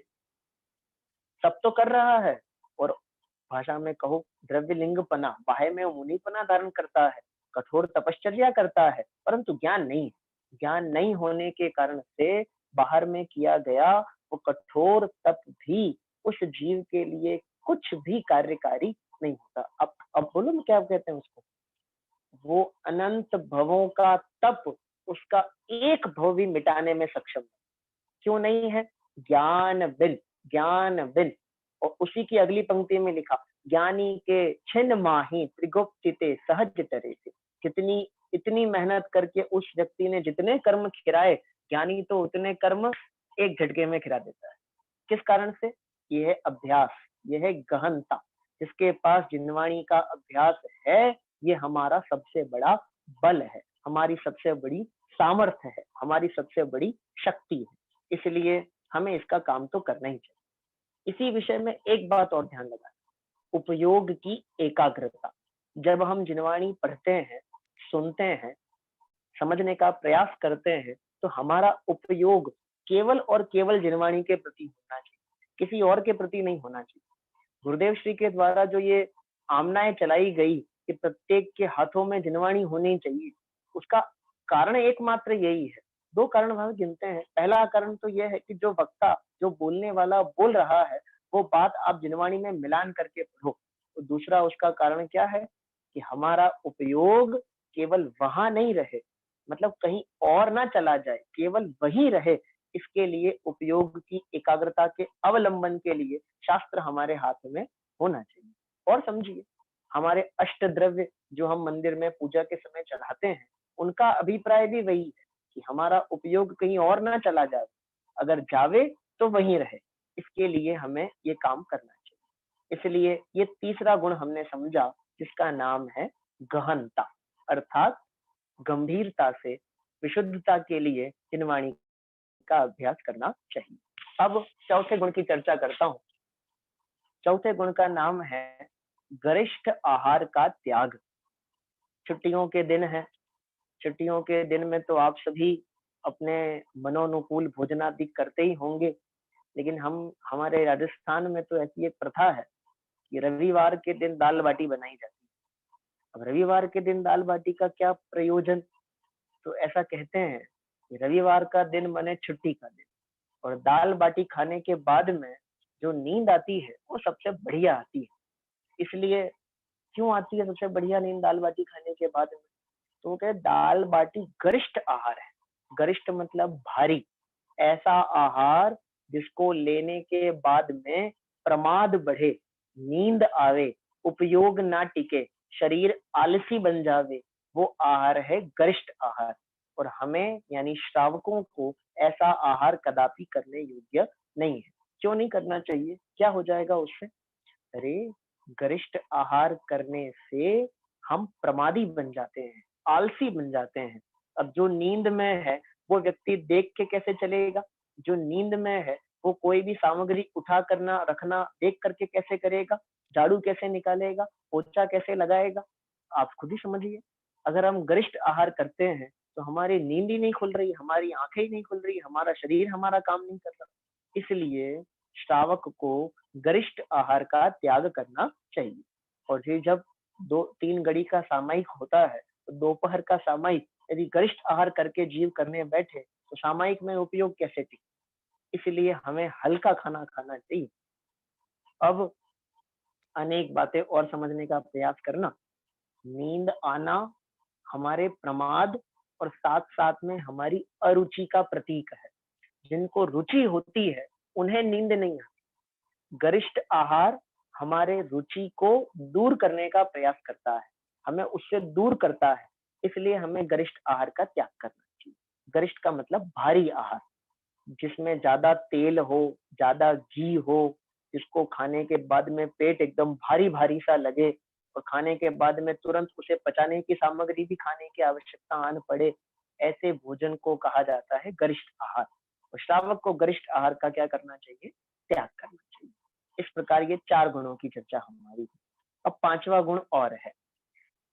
सब तो कर रहा है और भाषा में कहो द्रव्यलिंगपना, बाह्य में मुनिपना धारण करता है, कठोर तपश्चर्या करता है, परंतु ज्ञान नहीं। ज्ञान नहीं होने के कारण से बाहर में किया गया वो कठोर तप भी उस जीव के लिए कुछ भी कार्यकारी नहीं होता। अब बोलो ना क्या कहते हैं उसको? वो अनंत भवों का तप उसका एक भव भी मिटाने में सक्षम है। क्यों नहीं है? ज्ञान बिन। ज्ञान बिन। और उसी की अगली पंक्ति में लिखा, ज्ञानी के छिन माही त्रिगुप्तिते सहज तरे से। कितनी इतनी मेहनत करके उस व्यक्ति ने जितने कर्म खिराए, ज्ञानी तो उतने कर्म एक झटके में खिरा देता है। किस कारण से? ये है अभ्यास, ये है गहनता। जिसके पास जिनवाणी का अभ्यास है, ये हमारा सबसे बड़ा बल है, हमारी सबसे बड़ी सामर्थ्य है, हमारी सबसे बड़ी शक्ति है। इसलिए हमें इसका काम तो करना ही चाहिए। इसी विषय में एक बात और ध्यान लगाएं, उपयोग की एकाग्रता। जब हम जिनवाणी पढ़ते हैं, सुनते हैं, समझने का प्रयास करते हैं, तो हमारा उपयोग केवल और केवल जिनवाणी के प्रति होना चाहिए, किसी और के प्रति नहीं होना चाहिए। गुरुदेव श्री के द्वारा जो ये आमनाएं चलाई गई कि प्रत्येक के हाथों में जिनवाणी होनी चाहिए, उसका कारण एकमात्र यही है। दो कारण वहां गिनते हैं। पहला कारण तो यह है कि जो वक्ता, जो बोलने वाला बोल रहा है, वो बात आप जिनवाणी में मिलान करके पढ़ो। तो दूसरा उसका कारण क्या है कि हमारा उपयोग केवल वहां नहीं रहे, मतलब कहीं और ना चला जाए, केवल वही रहे। इसके लिए उपयोग की एकाग्रता के अवलंबन के लिए शास्त्र हमारे हाथ में होना चाहिए। और समझिए, हमारे अष्ट द्रव्य जो हम मंदिर में पूजा के समय चढ़ाते हैं, उनका अभिप्राय भी वही है कि हमारा उपयोग कहीं और ना चला जाए। अगर जावे तो वहीं रहे। इसके लिए हमें ये काम करना चाहिए। इसलिए ये तीसरा गुण हमने समझा, जिसका नाम है गहनता, अर्थात गंभीरता से विशुद्धता के लिए चिन्हवाणी का अभ्यास करना चाहिए। अब चौथे गुण की चर्चा करता हूँ। चौथे गुण का नाम है गरिष्ठ आहार का त्याग। छुट्टियों के दिन है। छुट्टियों के दिन में तो आप सभी अपने मनोनुकूल भोजनादि करते ही होंगे, लेकिन हम हमारे राजस्थान में तो ऐसी एक प्रथा है कि रविवार के दिन दाल बाटी बनाई जाती है। अब रविवार के दिन दाल बाटी का क्या प्रयोजन? तो ऐसा कहते हैं कि रविवार का दिन माने छुट्टी का दिन, और दाल बाटी खाने के बाद में जो नींद आती है वो सबसे बढ़िया आती है। इसलिए क्यों आती है सबसे बढ़िया नींद दाल बाटी खाने के बाद में? तो वो कहे दाल बाटी गरिष्ठ आहार है। गरिष्ठ मतलब भारी, ऐसा आहार जिसको लेने के बाद में प्रमाद बढ़े, नींद आवे, उपयोग ना टिके, शरीर आलसी बन जावे, वो आहार है गरिष्ठ आहार। और हमें यानी श्रावकों को ऐसा आहार कदापि करने योग्य नहीं है। क्यों नहीं करना चाहिए? क्या हो जाएगा उससे? अरे, गरिष्ठ आहार करने से हम प्रमादी बन जाते हैं, आलसी बन जाते हैं। अब जो नींद में है वो व्यक्ति देख के कैसे चलेगा? जो नींद में है वो कोई भी सामग्री उठा करना रखना देख करके कैसे करेगा? झाड़ू कैसे निकालेगा? पोछा कैसे लगाएगा? आप खुद ही समझिए। अगर हम गरिष्ठ आहार करते हैं तो हमारी नींद ही नहीं खुल रही, हमारी आंखें ही नहीं खुल रही, हमारा शरीर हमारा काम नहीं कर रहा। इसलिए श्रावक को गरिष्ठ आहार का त्याग करना चाहिए। और ये जब 2-3 घड़ी का सामयिक होता है, तो दोपहर का सामयिक यदि गरिष्ठ आहार करके जीव करने बैठे तो सामयिक में उपयोग कैसे टिके? इसलिए हमें हल्का खाना खाना चाहिए। अब अनेक बातें और समझने का प्रयास करना। नींद आना हमारे प्रमाद और साथ-साथ में हमारी अरुचि का प्रतीक है। जिनको रुचि होती है, उन्हें नींद नहीं आती। गरिष्ठ आहार हमारे रुचि को दूर करने का प्रयास करता है, हमें उससे दूर करता है। इसलिए हमें गरिष्ठ आहार का त्याग करना चाहिए। गरिष्ठ का मतलब भारी आहार, जिसमें ज्यादा तेल हो, ज्यादा घी हो, जिसको खाने के बाद में पेट एकदम भारी भारी सा लगे, और खाने के बाद में तुरंत उसे पचाने की सामग्री भी खाने की आवश्यकता आन पड़े, ऐसे भोजन को कहा जाता है गरिष्ठ आहार। और श्रावक को गरिष्ठ आहार का क्या करना चाहिए? त्याग करना चाहिए। इस प्रकार ये 4 गुणों की चर्चा हमारी हुई। अब 5वां गुण और है।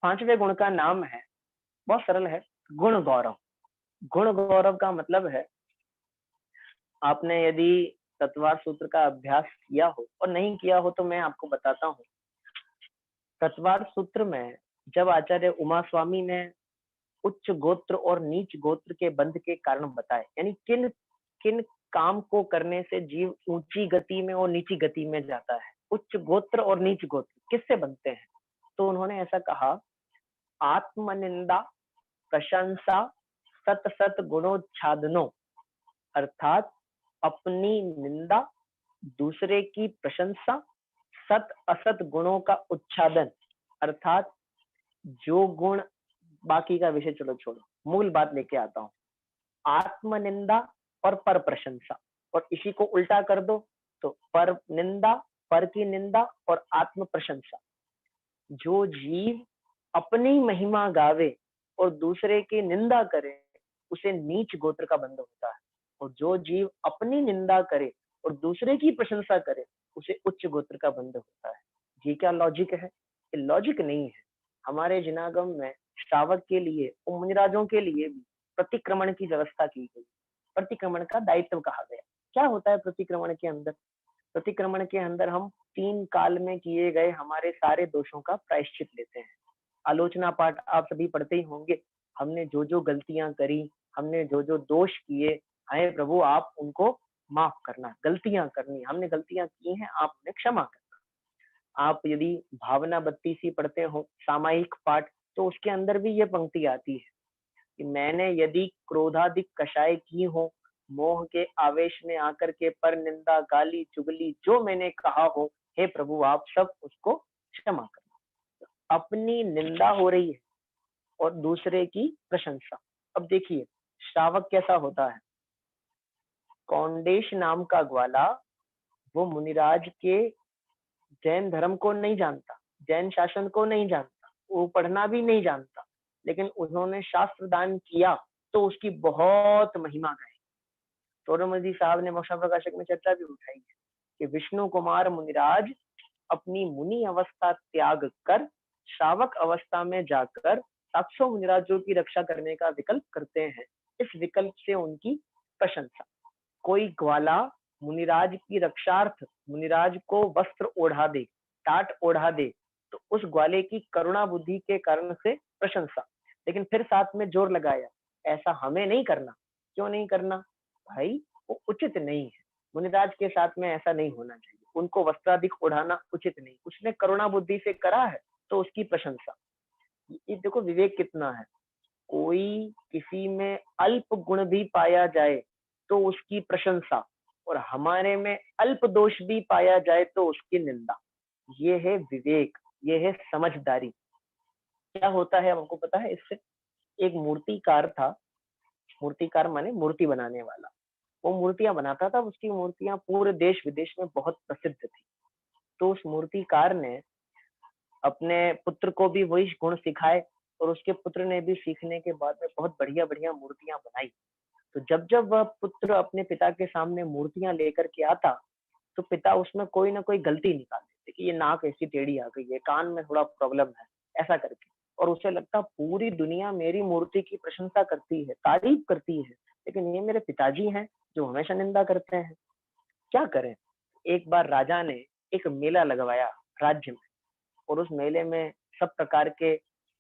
5वें गुण का नाम है, बहुत सरल है, गुण गौरव। गुण गौरव का मतलब है, आपने यदि तत्वार सूत्र का अभ्यास किया हो और नहीं किया हो तो मैं आपको बताता हूँ। तत्वार सूत्र में जब आचार्य उमा स्वामी ने उच्च गोत्र और नीच गोत्र के बंध के कारण बताए, यानी किन किन काम को करने से जीव ऊंची गति में और नीची गति में जाता है, उच्च गोत्र और नीच गोत्र किससे बनते हैं, तो उन्होंने ऐसा कहा, आत्मनिंदा, प्रशंसा, सत सत गुणोच्छादनो, अर्थात अपनी निंदा, दूसरे की प्रशंसा, सत असत गुणों का उच्छादन, अर्थात जो गुण, बाकी का विषय चलो छोड़ो, मूल बात लेके आता हूँ। आत्मनिंदा और पर प्रशंसा, और इसी को उल्टा कर दो तो पर निंदा, पर की निंदा और आत्म प्रशंसा। जो जीव अपनी महिमा गावे और दूसरे की निंदा करे, उसे नीच गोत्र का बंध होता है। और जो जीव अपनी निंदा करे और दूसरे की प्रशंसा करे, उसे उच्च गोत्र का बंध होता है। ये क्या लॉजिक है? ये लॉजिक नहीं है। हमारे जिनागम में श्रावक के लिए और मुनिराजों के लिए भी प्रतिक्रमण की व्यवस्था की गई। प्रतिक्रमण का दायित्व कहा गया। क्या होता है प्रतिक्रमण के अंदर? प्रतिक्रमण के अंदर हम 3 काल में किए गए हमारे सारे दोषों का प्रायश्चित लेते हैं। आलोचना पाठ आप सभी पढ़ते ही होंगे। हमने जो जो गलतियां करी, हमने जो जो दोष किए, हाय प्रभु आप उनको माफ करना। गलतियां करनी, हमने गलतियां की हैं, आप उन्हें क्षमा करना। आप यदि भावना 32 पढ़ते हो सामायिक पाठ, तो उसके अंदर भी ये पंक्ति आती है कि मैंने यदि क्रोधाधिक कषाय की हो, मोह के आवेश में आकर के पर निंदा, गाली, चुगली जो मैंने कहा हो, हे प्रभु आप सब उसको क्षमा करना। अपनी निंदा हो रही है और दूसरे की प्रशंसा। अब देखिए श्रावक कैसा होता है, कौंडेश नाम का ग्वाला, वो मुनिराज के जैन धर्म को नहीं जानता, जैन शासन को नहीं जानता, वो पढ़ना भी नहीं जानता, लेकिन उन्होंने शास्त्र दान किया तो उसकी बहुत महिमा गाई। तोरमल साहब ने मोक्षा प्रकाशक में चर्चा भी उठाई है कि विष्णु कुमार मुनिराज अपनी मुनि अवस्था त्याग कर श्रावक अवस्था में जाकर 700 मुनिराजों की रक्षा करने का विकल्प करते हैं। इस विकल्प से उनकी प्रशंसा। कोई ग्वाला मुनिराज की रक्षार्थ मुनिराज को वस्त्र ओढ़ा दे, टाट ओढ़ा दे, तो उस ग्वाले की करुणा बुद्धि के कारण से प्रशंसा। लेकिन फिर साथ में जोर लगाया, ऐसा हमें नहीं करना। क्यों नहीं करना भाई? वो उचित नहीं है, मुनिराज के साथ में ऐसा नहीं होना चाहिए, उनको वस्त्राधिक ओढ़ाना उचित नहीं। उसने करुणा बुद्धि से करा है तो उसकी प्रशंसा। ये देखो विवेक कितना है। कोई किसी में अल्प गुण भी पाया जाए तो उसकी प्रशंसा, और हमारे में अल्प दोष भी पाया जाए तो उसकी निंदा। ये है विवेक, ये है समझदारी। क्या होता है हमको पता है इससे? एक मूर्तिकार था, मूर्तिकार माने मूर्ति बनाने वाला। वो मूर्तियां बनाता था, उसकी मूर्तियां पूरे देश विदेश में बहुत प्रसिद्ध थी। तो उस मूर्तिकार ने अपने पुत्र को भी वही गुण सिखाए, और उसके पुत्र ने भी सीखने के बाद में बहुत बढ़िया बढ़िया मूर्तियां बनाई। तो जब जब वह पुत्र अपने पिता के सामने मूर्तियां लेकर के आता, तो पिता उसमें कोई ना कोई गलती निकाल देते कि ये नाक ऐसी टेढ़ी आ गई है, कान में थोड़ा प्रॉब्लम है, ऐसा करके। और उसे लगता पूरी दुनिया मेरी मूर्ति की प्रशंसा करती है, तारीफ करती है, लेकिन ये मेरे पिताजी हैं जो हमेशा निंदा करते हैं। क्या करें? एक बार राजा ने एक मेला लगवाया राज्य में, और उस मेले में सब प्रकार के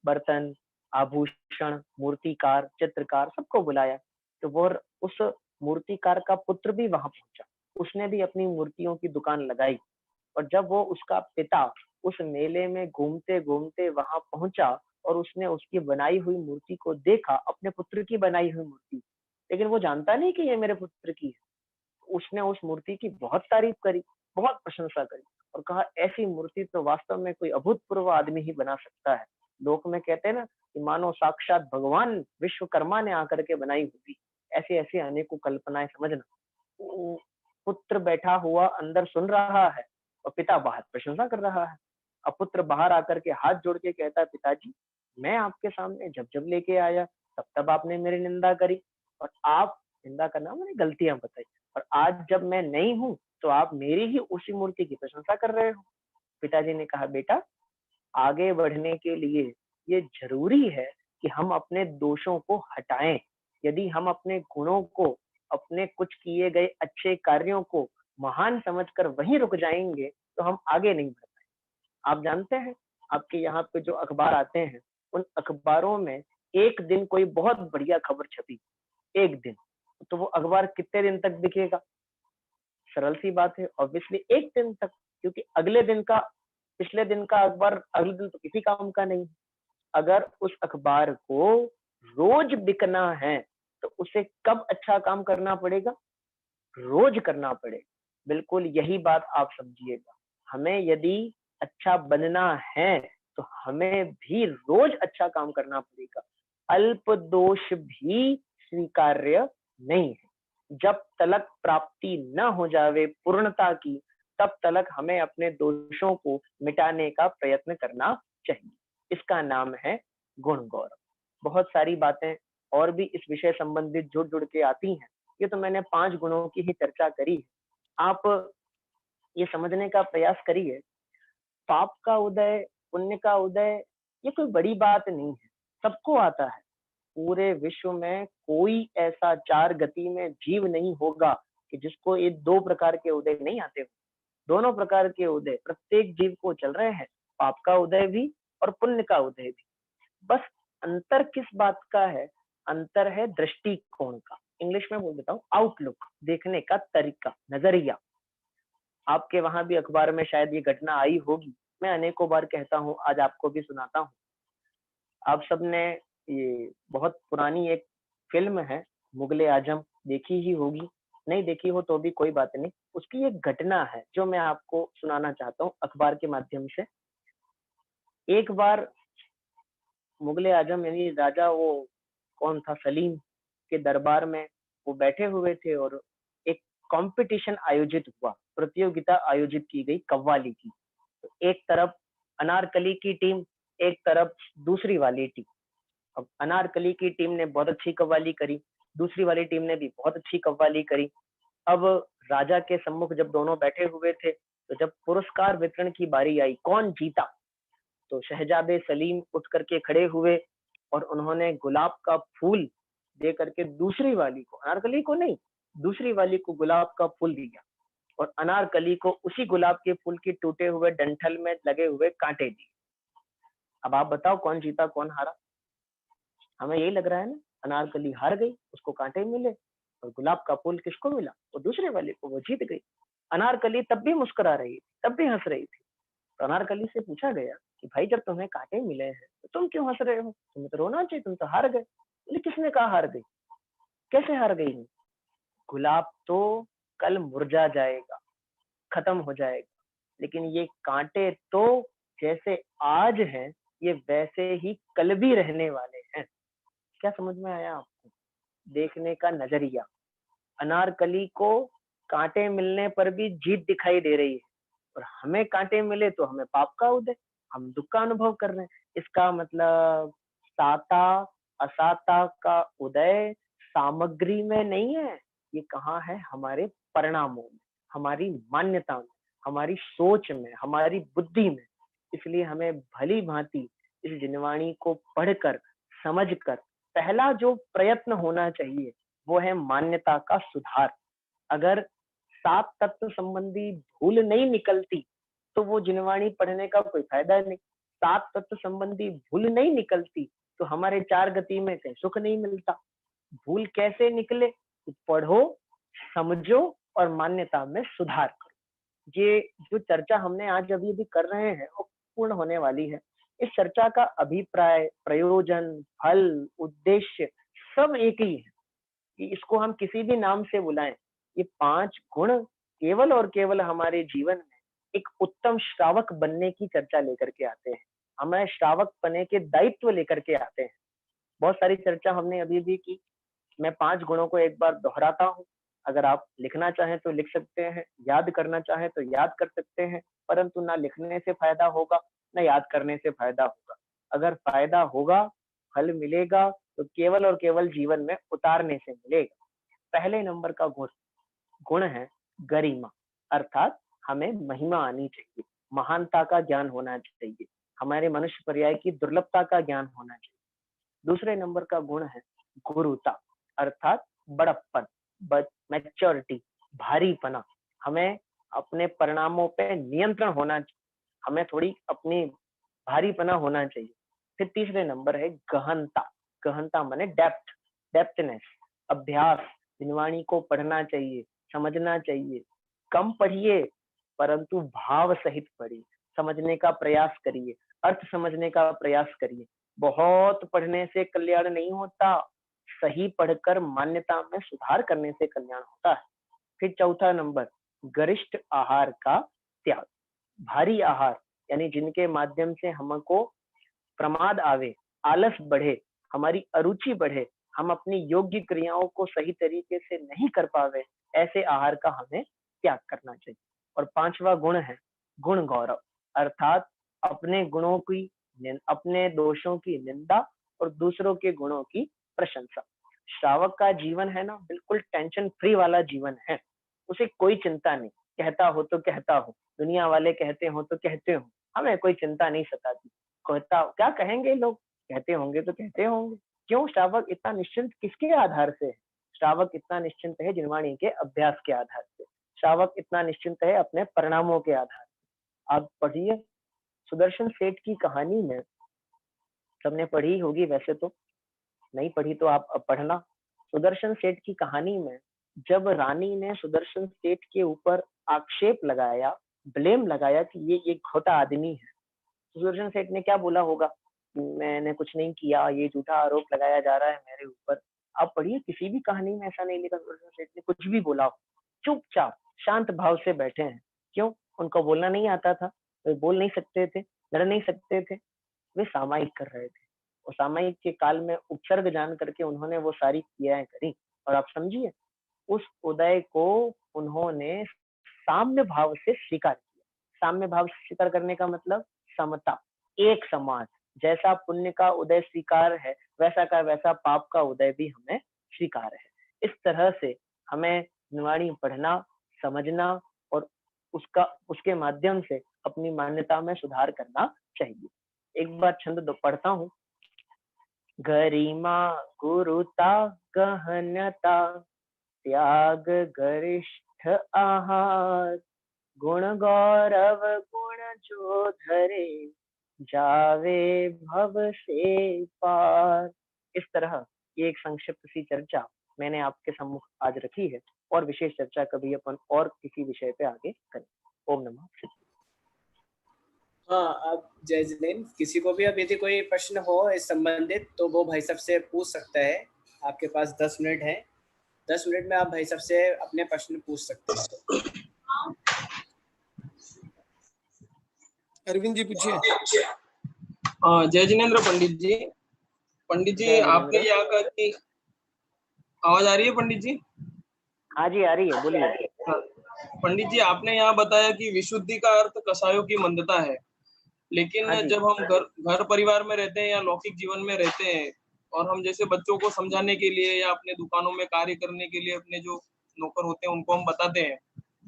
बर्तन, आभूषण, मूर्तिकार, चित्रकार सबको बुलाया। तो वो उस मूर्तिकार का पुत्र भी वहां पहुंचा। उसने भी अपनी मूर्तियों की दुकान लगाई, और जब वो उसका पिता उस मेले में घूमते घूमते वहां पहुंचा और उसने उसकी बनाई हुई मूर्ति को देखा, अपने पुत्र की बनाई हुई मूर्ति, लेकिन वो जानता नहीं कि ये मेरे पुत्र की है। उसने उस मूर्ति की बहुत तारीफ करी, बहुत प्रशंसा करी, और कहा ऐसी मूर्ति तो वास्तव में कोई अभूतपूर्व आदमी ही बना सकता है। लोक में कहते हैं ना कि मानो साक्षात भगवान विश्वकर्मा ने आकर के बनाई होगी। ऐसी ऐसी अनेकों कल्पनाएं समझना। पुत्र बैठा हुआ अंदर सुन रहा है और पिता बाहर प्रशंसा कर रहा है। अब पुत्र बाहर आकर के हाथ जोड़ के कहता है, पिताजी मैं आपके सामने जब जब लेके आया तब तब आपने मेरी निंदा करी, और आप निंदा करना मैंने गलतियां बताई, और आज जब मैं नहीं हूं तो आप मेरी ही उसी मूर्ति की प्रशंसा कर रहे हो। पिताजी ने कहा, बेटा आगे बढ़ने के लिए ये जरूरी है कि हम अपने दोषों को हटाएं। यदि हम अपने गुणों को, अपने कुछ किए गए अच्छे कार्यों को महान समझकर वहीं रुक जाएंगे तो हम आगे नहीं बढ़ पाए। आप जानते हैं, आपके यहाँ पे जो अखबार आते हैं, उन अखबारों में एक दिन कोई बहुत बढ़िया खबर छपी, एक दिन, तो वो अखबार कितने दिन तक बिकेगा? सरल सी बात है, ऑब्वियसली एक दिन तक। क्योंकि अगले दिन का, पिछले दिन का अखबार अगले दिन तो किसी काम का नहीं। अगर उस अखबार को रोज बिकना है तो उसे कब अच्छा काम करना पड़ेगा? रोज करना पड़ेगा। बिल्कुल यही बात आप समझिएगा। हमें यदि अच्छा बनना है तो हमें भी रोज अच्छा काम करना पड़ेगा। अल्प दोष भी स्वीकार्य नहीं है। जब तलक प्राप्ति न हो जावे पूर्णता की, तब तलक हमें अपने दोषों को मिटाने का प्रयत्न करना चाहिए। इसका नाम है गुण गौरव। बहुत सारी बातें और भी इस विषय संबंधित जुड़ जुड़ के आती हैं। ये तो मैंने 5 गुणों की ही चर्चा करी है। आप ये समझने का प्रयास करिए, पाप का उदय, पुण्य का उदय, ये कोई बड़ी बात नहीं है, सबको आता है। पूरे विश्व में कोई ऐसा 4 गति में जीव नहीं होगा कि जिसको ये 2 प्रकार के उदय नहीं आते हो। दोनों प्रकार के उदय प्रत्येक जीव को चल रहे हैं, पाप का उदय भी और पुण्य का उदय भी। बस अंतर किस बात का है? अंतर है दृष्टिकोण का। इंग्लिश में बोल देता हूँ, आउटलुक, देखने का तरीका, नजरिया। आपके वहां भी अखबार में शायद ये घटना आई होगी। मैं अनेकों बार कहता हूँ, आज आपको भी सुनाता हूँ। आप सबने ये बहुत पुरानी एक फिल्म है मुगले आजम, देखी ही होगी। नहीं देखी हो तो भी कोई बात नहीं। उसकी एक घटना है जो मैं आपको सुनाना चाहता हूँ अखबार के माध्यम से। एक बार मुगले आजम यानी राजा, वो कौन था, सलीम के दरबार में वो बैठे हुए थे, और एक कंपटीशन आयोजित हुआ, प्रतियोगिता आयोजित की गई कव्वाली की। तो एक तरफ अनारकली की टीम, एक तरफ दूसरी वाली टीम। अब अनारकली की टीम ने बहुत अच्छी कव्वाली करी, दूसरी वाली टीम ने भी बहुत अच्छी कव्वाली करी। अब राजा के सम्मुख जब दोनों बैठे हुए थे, तो जब पुरस्कार वितरण की बारी आई, कौन जीता? तो शहजादे सलीम उठ करके खड़े हुए और उन्होंने गुलाब का फूल दे करके दूसरी वाली को, अनारकली को नहीं, दूसरी वाली को गुलाब का फूल दिया और अनारकली को उसी गुलाब के फूल के टूटे हुए डंठल में लगे हुए कांटे दिए। अब आप बताओ कौन जीता कौन हारा? हमें यही लग रहा है ना, अनारकली हार गई, उसको कांटे मिले, और गुलाब का फूल किसको मिला? वो दूसरे वाले को, वो जीत गई। अनारकली तब भी मुस्कुरा रही थी, तब भी हंस रही थी। तो अनारकली से पूछा गया कि भाई जब तुम्हें कांटे मिले हैं तो तुम क्यों हंस रहे हो? तुम्हें तो रोना चाहिए, तुम तो हार गए। बोले किसने कहा हार गई? कैसे हार गई मैं? गुलाब तो कल मुरझा जाएगा, खत्म हो जाएगा, लेकिन ये कांटे तो जैसे आज हैं, ये वैसे ही कल भी रहने वाले हैं। क्या समझ में आया आपको? देखने का नजरिया। अनारकली को कांटे मिलने पर भी जीत दिखाई दे रही है, और हमें कांटे मिले तो हमें पाप का उदय, हम दुख का अनुभव कर रहे हैं। इसका मतलब साता असाता का उदय सामग्री में नहीं है, ये कहाँ है? हमारे परिणामों में, हमारी मान्यता में, हमारी सोच में, हमारी बुद्धि में। इसलिए हमें भली भांति इस जिनवाणी को पढ़कर, समझकर, पहला जो प्रयत्न होना चाहिए वो है मान्यता का सुधार। अगर 7 तत्व संबंधी भूल नहीं निकलती, तो वो जिनवाणी पढ़ने का कोई फायदा नहीं। 7 तत्व संबंधी भूल नहीं निकलती, तो हमारे 4 गति में से सुख नहीं मिलता। भूल कैसे निकले? तो पढ़ो, समझो और मान्यता में सुधार करो। ये जो चर्चा हमने आज अभी अभी कर रहे हैं, वो पूर्ण होने वाली है। इस चर्चा का अभिप्राय, प्रयोजन, फल, उद्देश्य सब एक ही है। कि इसको हम किसी भी नाम से बुलाएं, ये 5 गुण केवल और केवल हमारे जीवन में एक उत्तम श्रावक बनने की चर्चा लेकर के आते हैं। हमें श्रावक बनने के दायित्व लेकर के आते हैं। बहुत सारी चर्चा हमने अभी भी की। मैं 5 गुणों को एक बार दोहराता हूँ। अगर आप लिखना चाहें तो लिख सकते हैं, याद करना चाहें तो याद कर सकते हैं, परंतु ना लिखने से फायदा होगा, ना याद करने से फायदा होगा। अगर फायदा होगा, फल मिलेगा, तो केवल और केवल जीवन में उतारने से मिलेगा। पहले नंबर का गुण गुण है गरिमा, अर्थात हमें महिमा आनी चाहिए, महानता का ज्ञान होना चाहिए, हमारे मनुष्य पर्याय की दुर्लभता का ज्ञान होना चाहिए। दूसरे नंबर का गुण है गुरुता, अर्थात बड़प्पन, मैच्योरिटी, भारीपना। हमें अपने परिणामों पे नियंत्रण होना चाहिए, हमें थोड़ी अपनी भारीपना होना चाहिए। फिर तीसरे नंबर है गहनता। गहनता माने डेप्थ, डेप्थनेस, अभ्यास। जिनवाणी को पढ़ना चाहिए, समझना चाहिए। कम पढ़िए, परंतु भाव सहित पढ़िए, समझने का प्रयास करिए, अर्थ समझने का प्रयास करिए। बहुत पढ़ने से कल्याण नहीं होता, सही पढ़कर मान्यता में सुधार करने से कल्याण होता है। फिर चौथा नंबर, गरिष्ठ आहार का त्याग। भारी आहार यानी जिनके माध्यम से हमको प्रमाद आवे, आलस बढ़े, हमारी अरुचि बढ़े, हम अपनी योग्य क्रियाओं को सही तरीके से नहीं कर पावे, ऐसे आहार का हमें त्याग करना चाहिए। और पांचवा गुण है गुण गौरव, अर्थात अपने गुणों की, अपने दोषों की निंदा और दूसरों के गुणों की प्रशंसा। श्रावक का जीवन है ना, बिल्कुल टेंशन फ्री वाला जीवन है। उसे कोई चिंता नहीं, कहता हो तो कहता हो, दुनिया वाले कहते हो तो कहते हो, हमें कोई चिंता नहीं सताती। कहता क्या कहेंगे लोग, कहते होंगे तो कहते होंगे। क्यों? श्रावक इतना निश्चिंत किसके आधार से है? श्रावक इतना निश्चिंत है जिनवाणी के अभ्यास के आधार से। श्रावक इतना निश्चिंत है अपने परिणामों के आधार से। आप पढ़िए सुदर्शन सेठ की कहानी में, सबने पढ़ी होगी वैसे तो, नहीं पढ़ी तो आप अब पढ़ना। सुदर्शन सेठ की कहानी में जब रानी ने सुदर्शन सेठ के ऊपर आक्षेप लगाया, ब्लेम लगाया कि ये एक खोटा आदमी है, सुदर्शन सेठ ने क्या बोला होगा? मैंने कुछ नहीं किया, ये झूठा आरोप लगाया जा रहा है मेरे ऊपर। आप पढ़िए, किसी भी कहानी में ऐसा नहीं लिखा सुदर्शन सेठ ने कुछ भी बोला हो। चुपचाप शांत भाव से बैठे हैं। क्यों? उनको बोलना नहीं आता था, वे बोल नहीं सकते थे, लड़ नहीं सकते थे, वे सामायिक कर रहे थे। और सामायिक के काल में उपसर्ग जान करके उन्होंने वो सारी क्रियाएं करी। और आप समझिए, उस उदय को उन्होंने साम्य भाव से स्वीकार किया। साम्य भाव से स्वीकार करने का मतलब समता, एक समान। जैसा पुण्य का उदय स्वीकार है, वैसा का वैसा पाप का उदय भी हमें स्वीकार है। इस तरह से हमें निवाणी पढ़ना, समझना और उसका उसके माध्यम से अपनी मान्यता में सुधार करना चाहिए। एक बार छंद पढ़ता हूँ। गरिमा गुरुता गहनता त्याग गरिष्ठ आहार गुण गौरव गुण जो धरे जावे भव से पार। इस तरह ये एक संक्षिप्त सी चर्चा मैंने आपके सम्मुख आज रखी है, और विशेष चर्चा कभी अपन और किसी विषय पे आगे करें। ओम नमः शिवाय। हाँ, अब जय जिनेन्द्र, किसी को भी अब यदि कोई प्रश्न हो इस संबंधित तो वो भाई साहब से पूछ सकता है। आपके पास 10 मिनट है, 10 मिनट में आप भाई साहब से अपने प्रश्न पूछ सकते हैं। अरविंद जी पूछिए। जय जिनेन्द्र पंडित जी। पंडित जी, आपने यहाँ कहा कि आवाज आ रही है पंडित जी? हाँ जी, आ रही है, बोलिए। पंडित जी, आपने यहाँ बताया कि विशुद्धि का अर्थ कसायों की मंदता है, लेकिन हाँ जब हम घर परिवार में रहते हैं या लौकिक जीवन में रहते हैं और हम जैसे बच्चों को समझाने के लिए या अपने दुकानों में कार्य करने के लिए अपने जो नौकर होते हैं उनको हम बताते हैं,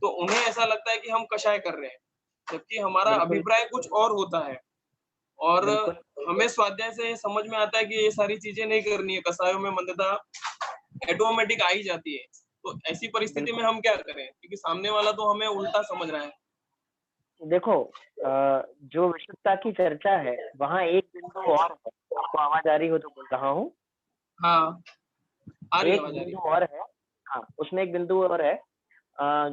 तो उन्हें ऐसा लगता है कि हम कषाय कर रहे हैं, जबकि हमारा अभिप्राय कुछ और होता है। और हमें स्वाध्याय से ये समझ में आता है कि ये सारी चीजें नहीं करनी है, कसायों में मंदता ऑटोमेटिक आ ही जाती है। तो ऐसी परिस्थिति में हम क्या करें, क्योंकि सामने वाला तो हमें उल्टा समझ रहा है। देखो, जो विशुद्धता की चर्चा है वहाँ एक बिंदु और है। आपको आवाज आ रही हो तो बोल रहा हूँ। हाँ, एक बिंदु और है। हाँ, उसमें एक बिंदु और है।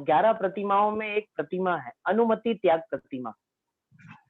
11 प्रतिमाओं में एक प्रतिमा है अनुमति त्याग प्रतिमा।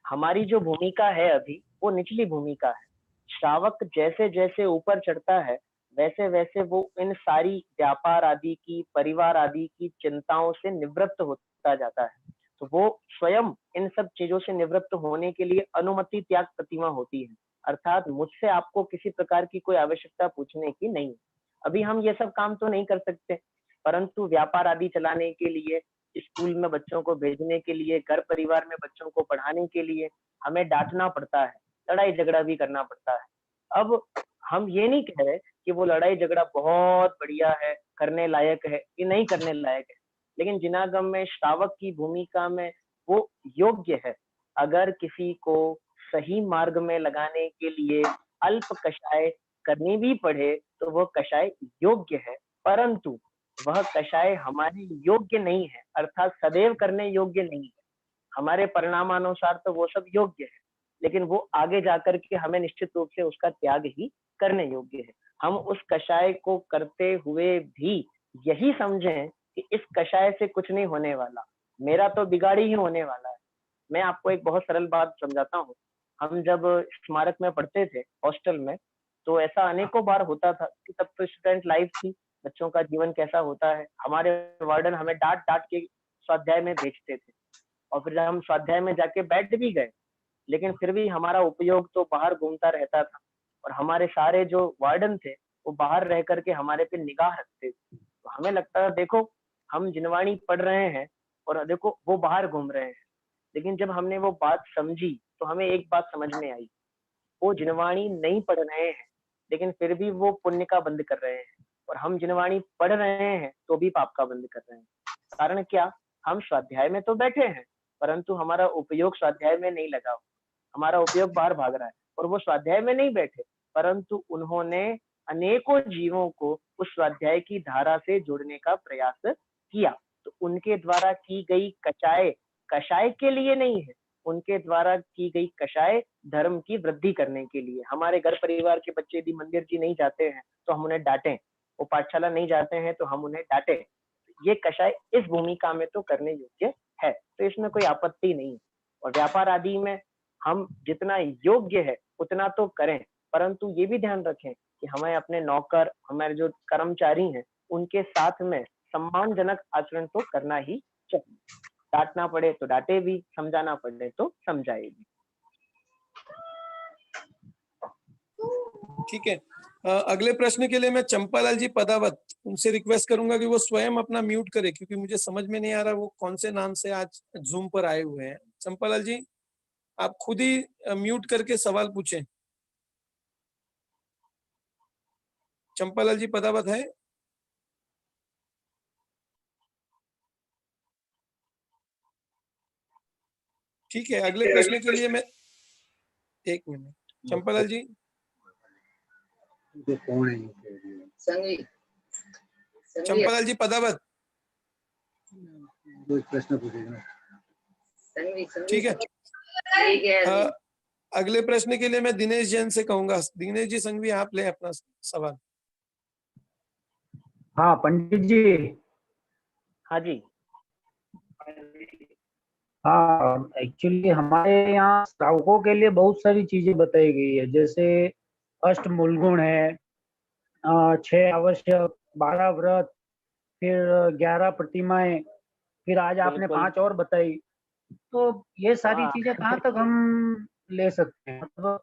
हमारी जो भूमिका है अभी वो निचली भूमिका है। श्रावक जैसे जैसे ऊपर चढ़ता है वैसे वैसे वो इन सारी व्यापार आदि की, परिवार आदि की चिंताओं से निवृत्त होता जाता है। तो वो स्वयं इन सब चीजों से निवृत्त होने के लिए अनुमति त्याग प्रतिमा होती है। अर्थात मुझसे आपको किसी प्रकार की कोई आवश्यकता पूछने की नहीं है। अभी हम ये सब काम तो नहीं कर सकते, परंतु व्यापार आदि चलाने के लिए, स्कूल में बच्चों को भेजने के लिए, घर परिवार में बच्चों को पढ़ाने के लिए हमें डांटना पड़ता है, लड़ाई झगड़ा भी करना पड़ता है। अब हम ये नहीं कह रहे कि वो लड़ाई झगड़ा बहुत बढ़िया है, करने लायक है, कि नहीं करने लायक है, लेकिन जिनागम में श्रावक की भूमिका में वो योग्य है। अगर किसी को सही मार्ग में लगाने के लिए अल्प कषाय करनी भी पड़े तो वह कषाय योग्य है, परंतु वह कषाय हमारे योग्य नहीं है, अर्थात सदैव करने योग्य नहीं है। हमारे परिणामानुसार तो वो सब योग्य है, लेकिन वो आगे जाकर के हमें निश्चित रूप से उसका त्याग ही करने योग्य है। हम उस कषाय को करते हुए भी यही समझें कि इस कषाय से कुछ नहीं होने वाला, मेरा तो बिगाड़ी ही होने वाला है। मैं आपको एक बहुत सरल बात समझाता हूँ। हम जब स्मारक में पढ़ते थे हॉस्टल में, तो ऐसा अनेकों बार होता था कि तब तो स्टूडेंट लाइफ थी, बच्चों का जीवन कैसा होता है। हमारे वार्डन हमें डांट डांट के स्वाध्याय में भेजते थे, और फिर जब हम स्वाध्याय में जाके बैठ भी गए, लेकिन फिर भी हमारा उपयोग तो बाहर घूमता रहता था, और हमारे सारे जो वार्डन थे वो बाहर रह करके हमारे पे निगाह रखते थे। तो हमें लगता था देखो हम जिनवाणी पढ़ रहे हैं और देखो वो बाहर घूम रहे हैं। लेकिन जब हमने वो बात समझी तो हमें एक बात समझ में आई, वो जिनवाणी नहीं पढ़ रहे हैं लेकिन फिर भी वो पुण्य का बंद कर रहे हैं, और हम जिनवाणी पढ़ रहे हैं तो भी पाप का बंद कर रहे हैं। कारण क्या? हम स्वाध्याय में तो बैठे हैं, परंतु हमारा उपयोग स्वाध्याय में नहीं लगा, हमारा उपयोग बाहर भाग रहा है। और वो स्वाध्याय में नहीं बैठे, परंतु उन्होंने अनेकों जीवों को उस स्वाध्याय की धारा से जोड़ने का प्रयास किया। तो उनके द्वारा की गई कषाय कषाय के लिए नहीं है, उनके द्वारा की गई कषाय धर्म की वृद्धि करने के लिए। हमारे घर परिवार के बच्चे यदि मंदिर जी नहीं जाते हैं तो हम उन्हें डांटें, वो पाठशाला नहीं जाते हैं तो हम उन्हें डांटें, ये कषाय इस भूमिका में तो करने योग्य है, तो इसमें कोई आपत्ति नहीं है। और व्यापार आदि में हम जितना योग्य है उतना तो करें, परंतु ये भी ध्यान रखें कि हमें अपने नौकर, हमारे जो कर्मचारी हैं उनके साथ में सम्मानजनक आचरण तो करना ही चाहिए। डांटना पड़े तो डांटे भी, समझाना पड़े तो समझाए भी। ठीक है, अगले प्रश्न के लिए मैं चंपालाल जी पदावत उनसे रिक्वेस्ट करूंगा कि वो स्वयं अपना म्यूट करे, क्योंकि मुझे समझ में नहीं आ रहा वो कौन से नाम से आज जूम पर आए हुए हैं। चंपालाल जी, आप खुद ही म्यूट करके सवाल पूछें। चंपालाल जी पदावत है? ठीक है, अगले प्रश्न के लिए मैं, एक मिनट चंपालाल जी। चंपालाल जी पदावत, प्रश्न पूछेगा। ठीक है। अगले प्रश्न के लिए मैं दिनेश जैन से कहूंगा। दिनेश जी संघवी, आप ले अपना सवाल। हाँ पंडित जी। हाँ जी। हाँ, एक्चुअली हमारे यहाँ श्रावकों के लिए बहुत सारी चीजें बताई गई है, जैसे अष्ट मूलगुण है, 6 आवश्यक, 12 व्रत, फिर 11 प्रतिमाएं, फिर आज आपने बिल्कुल। 5 और बताई। तो ये सारी हाँ। चीजें कहाँ तक हम ले सकते हैं? मतलब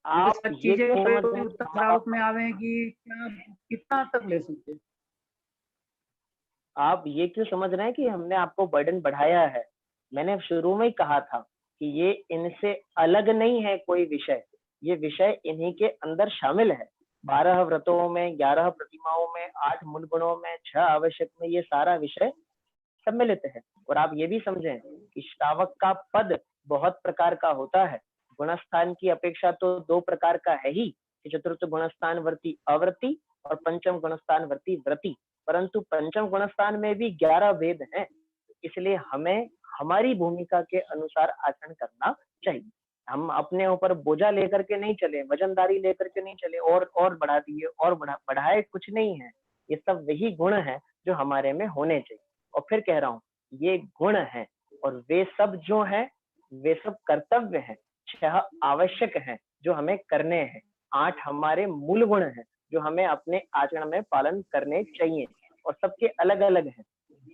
ये आप सारी ये चीजें क्यों समझ रहे हैं उत्तर श्रावक में आवे कि क्या, कितना तक ले सकते हैं? आप ये क्यों समझ रहे हैं कि हमने आपको बर्डन बढ़ाया है? मैंने शुरू में ही कहा था कि ये इनसे अलग नहीं है कोई विषय, ये विषय इन्हीं के अंदर शामिल है। 12 व्रतों में, 11 प्रतिमाओं में, 8 मूल गुणों में, 6 आवश्यक में, ये सारा विषय सम्मिलित है। और आप ये भी समझें कि श्रावक का पद बहुत प्रकार का होता है। गुणस्थान की अपेक्षा तो 2 प्रकार का है ही, कि चतुर्थ गुणस्थान वर्ती अवर्ती और पंचम गुणस्थान वर्ती व्रती। परंतु पंचम गुणस्थान में भी 11 वेद हैं, इसलिए हमें हमारी भूमिका के अनुसार आचरण करना चाहिए। हम अपने ऊपर बोझा लेकर के नहीं चले, वजनदारी लेकर के नहीं चले और बढ़ा दिए और बढ़ाए कुछ नहीं है। ये सब वही गुण है जो हमारे में होने चाहिए। और फिर कह रहा हूँ, ये गुण है और वे सब जो है वे सब कर्तव्य है। 6 आवश्यक है जो हमें करने हैं, 8 हमारे मूल गुण है जो हमें अपने आचरण में पालन करने चाहिए, और सबके अलग अलग हैं।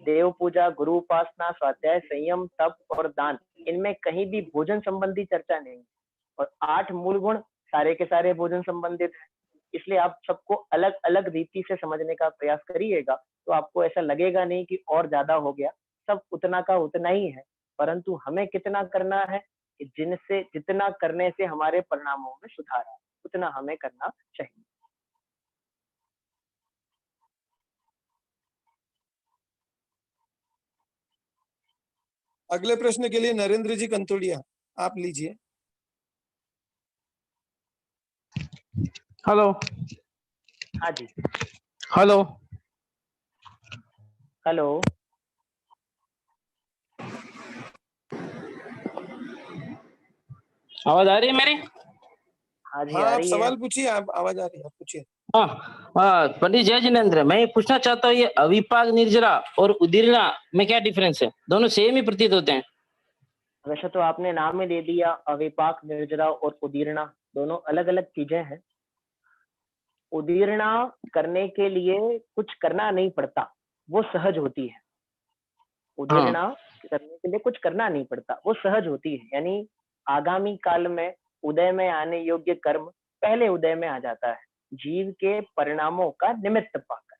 देव पूजा, गुरु उपासना, स्वाध्याय, संयम, तप और दान, इनमें कहीं भी भोजन संबंधी चर्चा नहीं। और 8 मूल गुण सारे के सारे भोजन संबंधित है। इसलिए आप सबको अलग अलग रीति से समझने का प्रयास करिएगा, तो आपको ऐसा लगेगा नहीं कि और ज्यादा हो गया। सब उतना का उतना ही है, परंतु हमें कितना करना है, जिनसे जितना करने से हमारे परिणामों में सुधार है, उतना हमें करना चाहिए। अगले प्रश्न के लिए नरेंद्र जी कंतोड़िया, आप लीजिए। हेलो। हाँ जी। हेलो। हेलो। आवाज आ रही है मेरी? हाँ जी, हाँ, आ आप रही है। सवाल पूछिए, आप आवाज आ रही है, आप पूछिए। हाँ हाँ, पंडित जय जिनेन्द्र, मैं ये पूछना चाहता हूँ, ये अविपाक निर्जरा और उदीर्णा में क्या डिफरेंस है? दोनों सेम ही प्रतीत होते हैं। वैसे तो आपने नाम ही दे दिया, अविपाक निर्जरा और उदीर्णा दोनों अलग अलग चीजें हैं। उदीर्णा करने के लिए कुछ करना नहीं पड़ता, वो सहज होती है। उदीर्णा करने के लिए कुछ करना नहीं पड़ता, वो सहज होती है। यानी आगामी काल में उदय में आने योग्य कर्म पहले उदय में आ जाता है, जीव के परिणामों का निमित्त पाकर।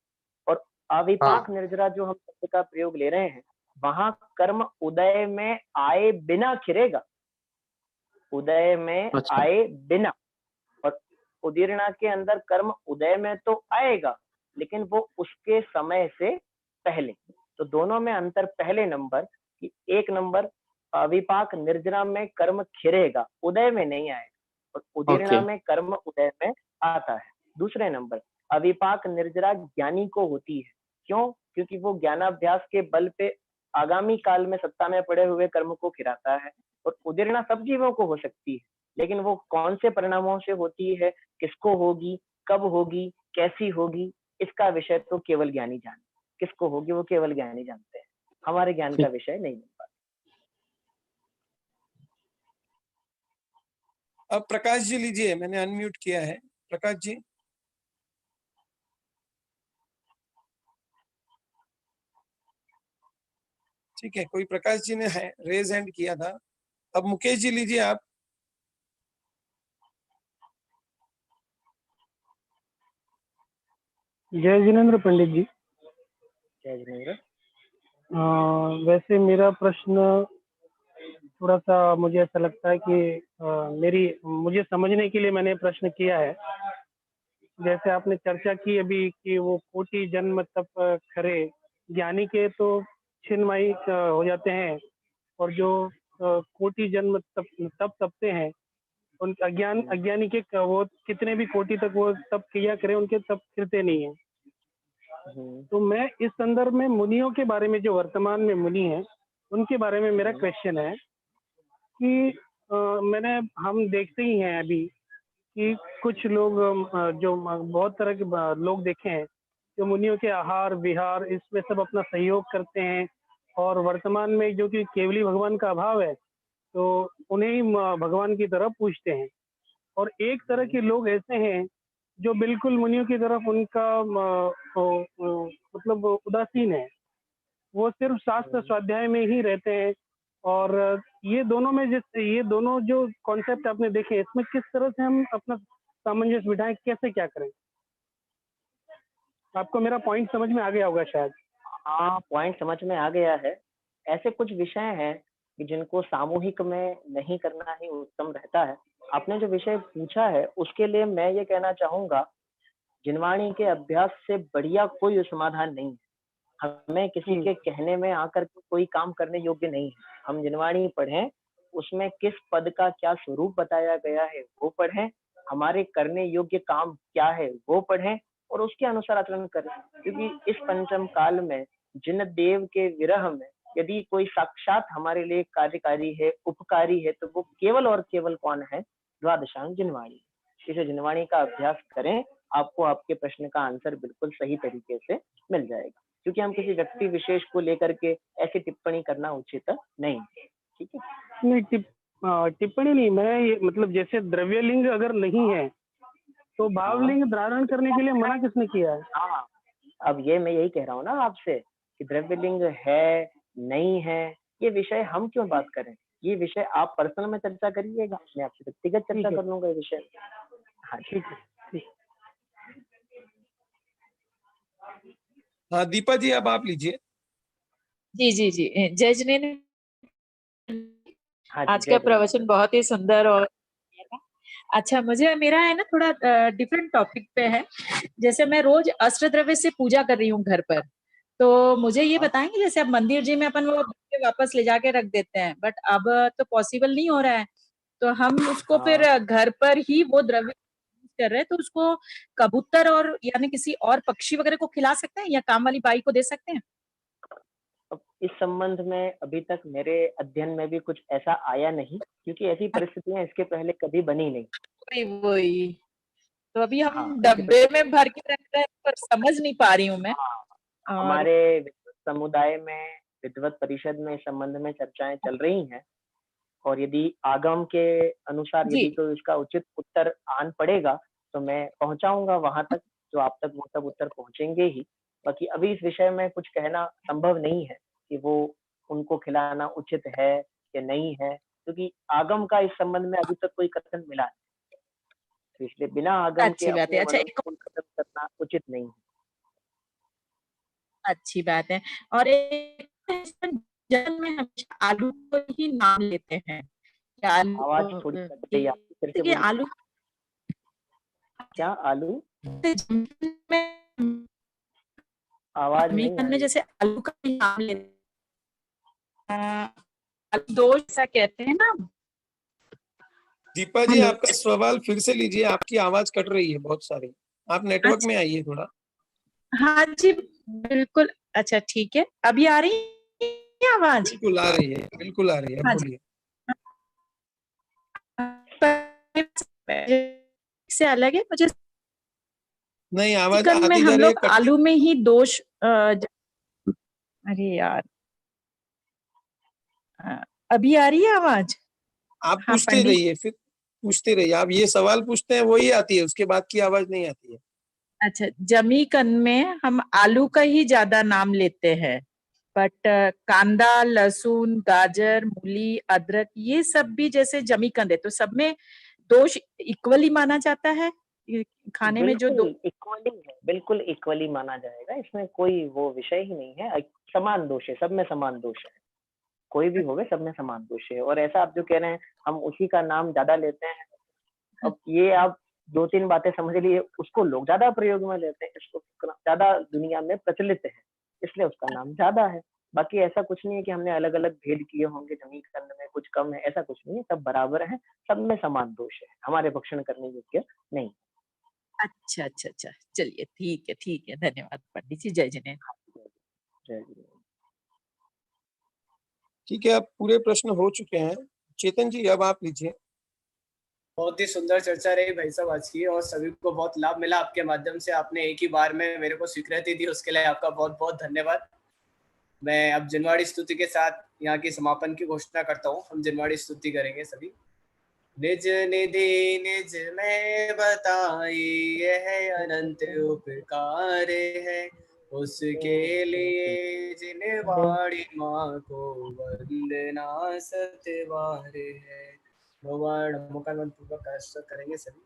और अविपाक निर्जरा जो हम शब्द का प्रयोग ले रहे हैं, वहां कर्म उदय में आए बिना खिरेगा, उदय में आए बिना। और उदीर्णा के अंदर कर्म उदय में तो आएगा, लेकिन वो उसके समय से पहले। तो दोनों में अंतर पहले नंबर कि एक नंबर अविपाक निर्जरा में कर्म खिरेगा, उदय में नहीं आएगा, और उदीर्णा में कर्म उदय में आता है। दूसरे नंबर, अविपाक निर्जरा ज्ञानी को होती है। क्यों? क्योंकि वो ज्ञानाभ्यास के बल पे आगामी काल में सत्ता में पड़े हुए कर्म को खिराता है। और उदीर्णा सब जीवों को हो सकती है, लेकिन वो कौन से परिणामों से होती है, किसको होगी, कब होगी, कैसी होगी, इसका विषय तो केवल ज्ञानी जानते हैं। किसको होगी वो केवल ज्ञानी जानते हैं, हमारे ज्ञान का विषय नहीं बन पाता। अब प्रकाश जी लीजिए, मैंने अनम्यूट किया है। प्रकाश जी। ठीक है, कोई प्रकाश जी ने रेज हैंड किया था। अब मुकेश जी लीजिए आप। जय जिनेन्द्र पंडित जी। जय जिनेन्द्र। वैसे मेरा प्रश्न थोड़ा सा मुझे ऐसा लगता है कि मुझे समझने के लिए मैंने प्रश्न किया है। जैसे आपने चर्चा की अभी कि वो कोटि जन्म तप खरे, ज्ञानी के तो छिन्मयी हो जाते हैं, और जो कोटि जन्म तप तपते हैं उन अज्ञानी के वो कितने भी कोटि तक वो तप किया करे, उनके तप फिरते नहीं है। तो मैं इस संदर्भ में मुनियों के बारे में, जो वर्तमान में मुनि हैं उनके बारे में मेरा क्वेश्चन है कि हम देखते ही हैं अभी कि कुछ लोग जो बहुत तरह के लोग देखे हैं जो मुनियों के आहार विहार इसमें सब अपना सहयोग करते हैं, और वर्तमान में जो कि केवली भगवान का अभाव है तो उन्हें ही भगवान की तरफ पूछते हैं। और एक तरह के लोग ऐसे हैं जो बिल्कुल मुनियों की तरफ उनका मतलब उदासीन है, वो सिर्फ शास्त्र स्वाध्याय में ही रहते हैं। और ये दोनों जो कॉन्सेप्ट आपने देखे, इसमें किस तरह से हम अपना सामंजस्य बिठाएं, कैसे क्या करें? आपको मेरा पॉइंट समझ में आ गया होगा शायद। हाँ, पॉइंट समझ में आ गया है। ऐसे कुछ विषय हैं कि जिनको सामूहिक में नहीं करना ही उत्तम रहता है। आपने जो विषय पूछा है उसके लिए मैं ये कहना चाहूंगा, जिनवाणी के अभ्यास से बढ़िया कोई समाधान नहीं है। हमें किसी के कहने में आकर के कोई काम करने योग्य नहीं है। हम जिनवाणी पढ़ें, उसमें किस पद का क्या स्वरूप बताया गया है वो पढ़ें, हमारे करने योग्य काम क्या है वो पढ़ें और उसके अनुसार आचरण करें। क्योंकि इस पंचम काल में जिन देव के विरह में यदि कोई साक्षात हमारे लिए कार्यकारी है, उपकारी है, तो वो केवल और केवल कौन है? द्वादशांग जिनवाणी। इसे जिनवाणी का अभ्यास करें, आपको आपके प्रश्न का आंसर बिल्कुल सही तरीके से मिल जाएगा। क्योंकि हम किसी व्यक्ति विशेष को लेकर के ऐसी टिप्पणी करना उचित नहीं है। ठीक है? नहीं, टिप्पणी नहीं, मैं ये मतलब जैसे द्रव्यलिंग अगर नहीं है तो भावलिंग धारण करने के लिए मना किसने किया है? हाँ, अब मैं यही कह रहा हूँ ना आपसे कि द्रव्यलिंग है नहीं है, ये विषय हम क्यों बात करें? ये विषय आप पर्सनल में चर्चा करिएगा, मैं आपसे व्यक्तिगत चर्चा कर लूंगा ये विषय। हाँ, ठीक है, ठीक। हाँ दीपा जी, अब आप लीजिए। जी जी जी, जय जिनेन्द्र। हाँ, आज का प्रवचन बहुत ही सुंदर और अच्छा, मुझे मेरा है ना थोड़ा डिफरेंट टॉपिक पे है। जैसे मैं रोज अष्टद्रव्य से पूजा कर रही हूँ घर पर, तो मुझे ये बताएंगे, जैसे अब मंदिर जी में अपन वो वापस ले जाके रख देते हैं, बट अब तो पॉसिबल नहीं हो रहा है, तो हम उसको फिर घर पर ही वो द्रव्य कर रहे हैं, तो उसको कबूतर और यानी किसी और पक्षी वगैरह को खिला सकते हैं या काम वाली बाई को दे सकते हैं? अब इस संबंध में अभी तक मेरे अध्ययन में भी कुछ ऐसा आया नहीं, क्योंकि ऐसी परिस्थितियां इसके पहले कभी बनी नहीं। वही तो अभी हम डब्बे में भर के रख रहे हैं, पर समझ नहीं पा रही हूँ मैं। हमारे समुदाय में विद्वत परिषद में इस संबंध में चर्चाएं चल रही हैं, और यदि आगम के अनुसार यदि कोई इसका उचित उत्तर आन पड़ेगा तो मैं पहुंचाऊंगा वहां तक, जो आप तक वो सब उत्तर पहुंचेंगे ही। बाकी अभी इस विषय में कुछ कहना संभव नहीं है कि वो उनको खिलाना उचित है या नहीं है, क्योंकि आगम का इस संबंध में अभी तक कोई कथन मिला नहीं, तो इसलिए बिना आगम के अच्छी बात है। अच्छा, कोई कथन करना उचित नहीं है। अच्छी बात है। और एक जन्म में हमेशा आलू को ही नाम लेते हैं। क्या आलू आवाज थोड़ी कट गई आपकी, फिर से बोलिए। आलू क्या आलू? में आवाज नहीं आ रही। जैसे आलू का ही नाम लेते दोष ऐसा कहते हैं ना। दीपा जी, आपका सवाल फिर से लीजिए, आपकी आवाज कट रही है बहुत सारी। आप नेटवर्क में आइए थोड़ा। हाँ जी बिल्कुल। अच्छा ठीक है, अभी आ रही है आवाज? बिल्कुल आ रही है, बिल्कुल आ रही है, बोलिए। से अलग है मुझे नहीं, आवाज चिकन में आती जा हम रही है। लोग आलू में ही दोष अरे यार, अभी आ रही है आवाज? आप पूछते रहिए, फिर पूछते रहिए। आप ये सवाल पूछते हैं वही आती है, उसके बाद की आवाज नहीं आती है। अच्छा, जमीकन में हम आलू का ही ज्यादा नाम लेते हैं, बट कांदा, लहसुन, गाजर, मूली, अदरक ये सब भी जैसे जमीकंद है, तो सब में दोष इक्वली माना जाता है खाने में जो दो बिल्कुल इक्वली है, बिल्कुल इक्वली माना जाएगा, इसमें कोई वो विषय ही नहीं है। समान दोष है, सब में समान दोष है, कोई भी होवे सब में समान दोष है। और ऐसा आप जो कह रहे हैं हम उसी का नाम ज्यादा लेते हैं, अब ये आप 2-3 बातें समझ लिए, उसको लोग ज्यादा प्रयोग में लेते हैं, इसको ज्यादा दुनिया में प्रचलित है, इसलिए उसका नाम ज्यादा है। बाकी ऐसा कुछ नहीं है कि हमने अलग-अलग भेद किए होंगे जमीन खंड में, कुछ कम है, ऐसा कुछ नहीं है, सब बराबर है, सब में समान दोष है, हमारे भक्षण करने योग्य नहीं। अच्छा अच्छा अच्छा, चलिए ठीक है, धन्यवाद पंडित जी, जय जिनेन्द्र। जय गुरु। ठीक है, अब पूरे प्रश्न हो चुके हैं। चेतन जी अब आप लीजिए। बहुत ही सुंदर चर्चा रही भाई साहब आज की, और सभी को बहुत लाभ मिला आपके माध्यम से। आपने एक ही बार में मेरे को स्वीकृति दी, उसके लिए आपका बहुत बहुत धन्यवाद। मैं अब जिनवाड़ी स्तुति के साथ यहाँ की समापन की घोषणा करता हूँ। हम जिनवाड़ी स्तुति करेंगे सभी। निज निधि निज में बताई यह अनंत उपकार है, उसके लिए जिनवाड़ी माँ को वंदना सतवार है। मुखारविंद पूर्वक करेंगे सभी।